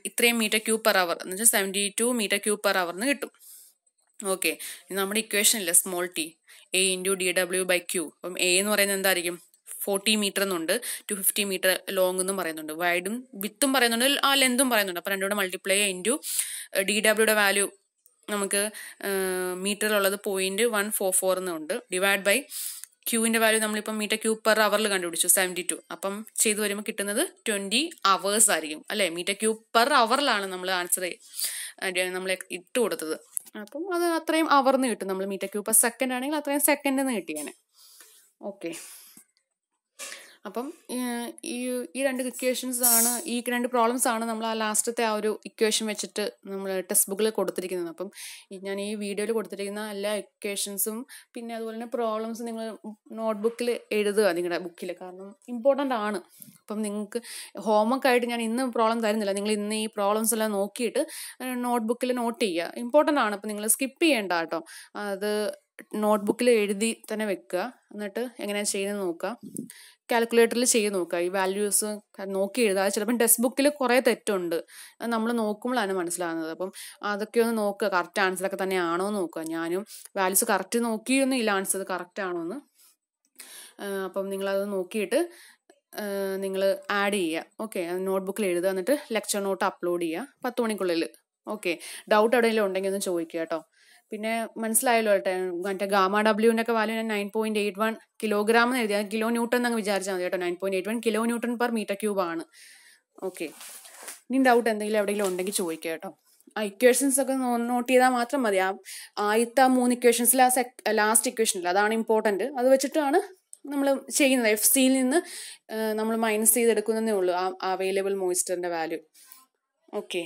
ഇത്രയും മീറ്റർ ക്യൂബ് പെർ അവർ എന്ന് വെച്ചാൽ 72 meter cube per hour എന്ന് കിട്ടും. ഓക്കെ, നമ്മുടെ ഇക്വേഷൻ ഇല്ല small T A into DW/Q. അപ്പം A എന്ന് പറയുന്നത് എന്തായിരിക്കും? 40 meter എന്നുണ്ട്, 250 meter ലോങ് എന്നും പറയുന്നുണ്ട്, വൈഡും വിത്തും പറയുന്നുണ്ട്, ആ ലെന്തും പറയുന്നുണ്ട്. അപ്പം രണ്ടുകൂടെ മൾട്ടിപ്ലൈ ഇൻറ്റു DWയുടെ വാല്യൂ നമുക്ക് മീറ്ററിലുള്ളത് 0.144 എന്നുണ്ട്, ഡിവൈഡ് ബൈ ക്യൂവിൻ്റെ വാല്യൂ നമ്മളിപ്പം മീറ്റർ ക്യൂബ് പെർ അവറിൽ കണ്ടുപിടിച്ചു 72. അപ്പം ചെയ്ത് വരുമ്പോൾ കിട്ടുന്നത് 20 hours ആയിരിക്കും അല്ലേ. മീറ്റർ ക്യൂബ് പെർ അവറിലാണ് നമ്മൾ ആൻസർ നമ്മൾ ഇട്ട് കൊടുത്തത്. അപ്പം അത് അത്രയും അവർന്ന് കിട്ടും. നമ്മൾ മീറ്റർ ക്യൂബ് പെർ സെക്കൻഡ് ആണെങ്കിൽ അത്രയും സെക്കൻഡ് എന്ന് കിട്ടിയാണ്. ഓക്കെ, അപ്പം ഈ ഈ രണ്ട് ഇക്വേഷൻസ് ആണ്, ഈ രണ്ട് പ്രോബ്ലംസ് ആണ് നമ്മൾ ആ ലാസ്റ്റത്തെ ആ ഒരു ഇക്വേഷൻ വെച്ചിട്ട് നമ്മൾ ടെക്സ്റ്റ് ബുക്കിൽ കൊടുത്തിരിക്കുന്നത്. അപ്പം ഞാൻ ഈ വീഡിയോയിൽ കൊടുത്തിരിക്കുന്ന എല്ലാ ഇക്വേഷൻസും പിന്നെ അതുപോലെ തന്നെ പ്രോബ്ലംസ് നിങ്ങൾ നോട്ട്ബുക്കിൽ എഴുതുക, നിങ്ങളുടെ ബുക്കിൽ. കാരണം ഇമ്പോർട്ടൻ്റ് ആണ്. അപ്പം നിങ്ങൾക്ക് ഹോംവർക്ക് ആയിട്ട് ഞാൻ ഇന്ന് പ്രോബ്ലം തരുന്നില്ല, നിങ്ങൾ ഇന്ന് ഈ പ്രോബ്ലംസ് എല്ലാം നോക്കിയിട്ട് നോട്ട്ബുക്കിൽ നോട്ട് ചെയ്യുക. ഇമ്പോർട്ടൻ്റ് ആണ്. അപ്പം നിങ്ങൾ സ്കിപ്പ് ചെയ്യേണ്ട കേട്ടോ. അത് നോട്ട്ബുക്കിൽ എഴുതി തന്നെ വെക്കുക. എന്നിട്ട് എങ്ങനെയാണ് ചെയ്യുന്നത് നോക്കുക, കാൽക്കുലേറ്ററിൽ ചെയ്ത് നോക്കുക. ഈ വാല്യൂസ് നോക്കി എഴുതുക. അത് ചിലപ്പം ടെക്സ്റ്റ് ബുക്കിൽ കുറേ തെറ്റുണ്ട്, അത് നമ്മൾ നോക്കുമ്പോഴാണ് മനസ്സിലാകുന്നത്. അപ്പം അതൊക്കെ ഒന്ന് നോക്കുക, കറക്റ്റ് ആൻസറൊക്കെ തന്നെയാണോ എന്ന് നോക്കുക. ഞാനും വാല്യൂസ് കറക്റ്റ് നോക്കിയൊന്നും ഇല്ല, ആൻസർ കറക്റ്റ് ആണോ എന്ന്. അപ്പം നിങ്ങളത് നോക്കിയിട്ട് നിങ്ങൾ ആഡ് ചെയ്യുക. ഓക്കെ, നോട്ട്ബുക്കിൽ എഴുതുക. എന്നിട്ട് ലെക്ചർ നോട്ട് അപ്ലോഡ് ചെയ്യുക 10 മണിക്കുള്ളിൽ. ഓക്കെ, ഡൗട്ട് എവിടെയെങ്കിലും ഉണ്ടെങ്കിൽ ഒന്ന് ചോദിക്കുക കേട്ടോ. പിന്നെ മനസ്സിലായല്ലോ കേട്ടോ, മറ്റേ ഗാമ ഡബ്ല്യുവിൻ്റെ ഒക്കെ വാല്യൂ ഞാൻ 9.81 കിലോഗ്രാം എന്ന് എഴുതിയാൽ കിലോ ന്യൂട്ടൺ എന്നങ്ങ് വിചാരിച്ചാൽ മതി കേട്ടോ. 9.81 kilo newton per metre cube ആണ്. ഓക്കെ, ഇനി ഡൗട്ട് എന്തെങ്കിലും എവിടെയെങ്കിലും ഉണ്ടെങ്കിൽ ചോദിക്കുക കേട്ടോ. ആ ഇക്വേഷൻസ് ഒക്കെ നോട്ട് ചെയ്താൽ മാത്രം മതി. ആദ്യത്തെ 3 ഇക്വേഷൻസിൽ ലാസ്റ്റ് ഇക്വേഷനില്ല, അതാണ് ഇമ്പോർട്ടൻറ്റ്. അത് വെച്ചിട്ടാണ് നമ്മൾ ചെയ്യുന്നത്. എഫ് സിയിൽ നിന്ന് നമ്മൾ മൈനസ് ചെയ്തെടുക്കുന്നതേ ഉള്ളൂ ആ അവൈലബിൾ മോയ്സ്ചറിൻ്റെ വാല്യൂ. ഓക്കെ.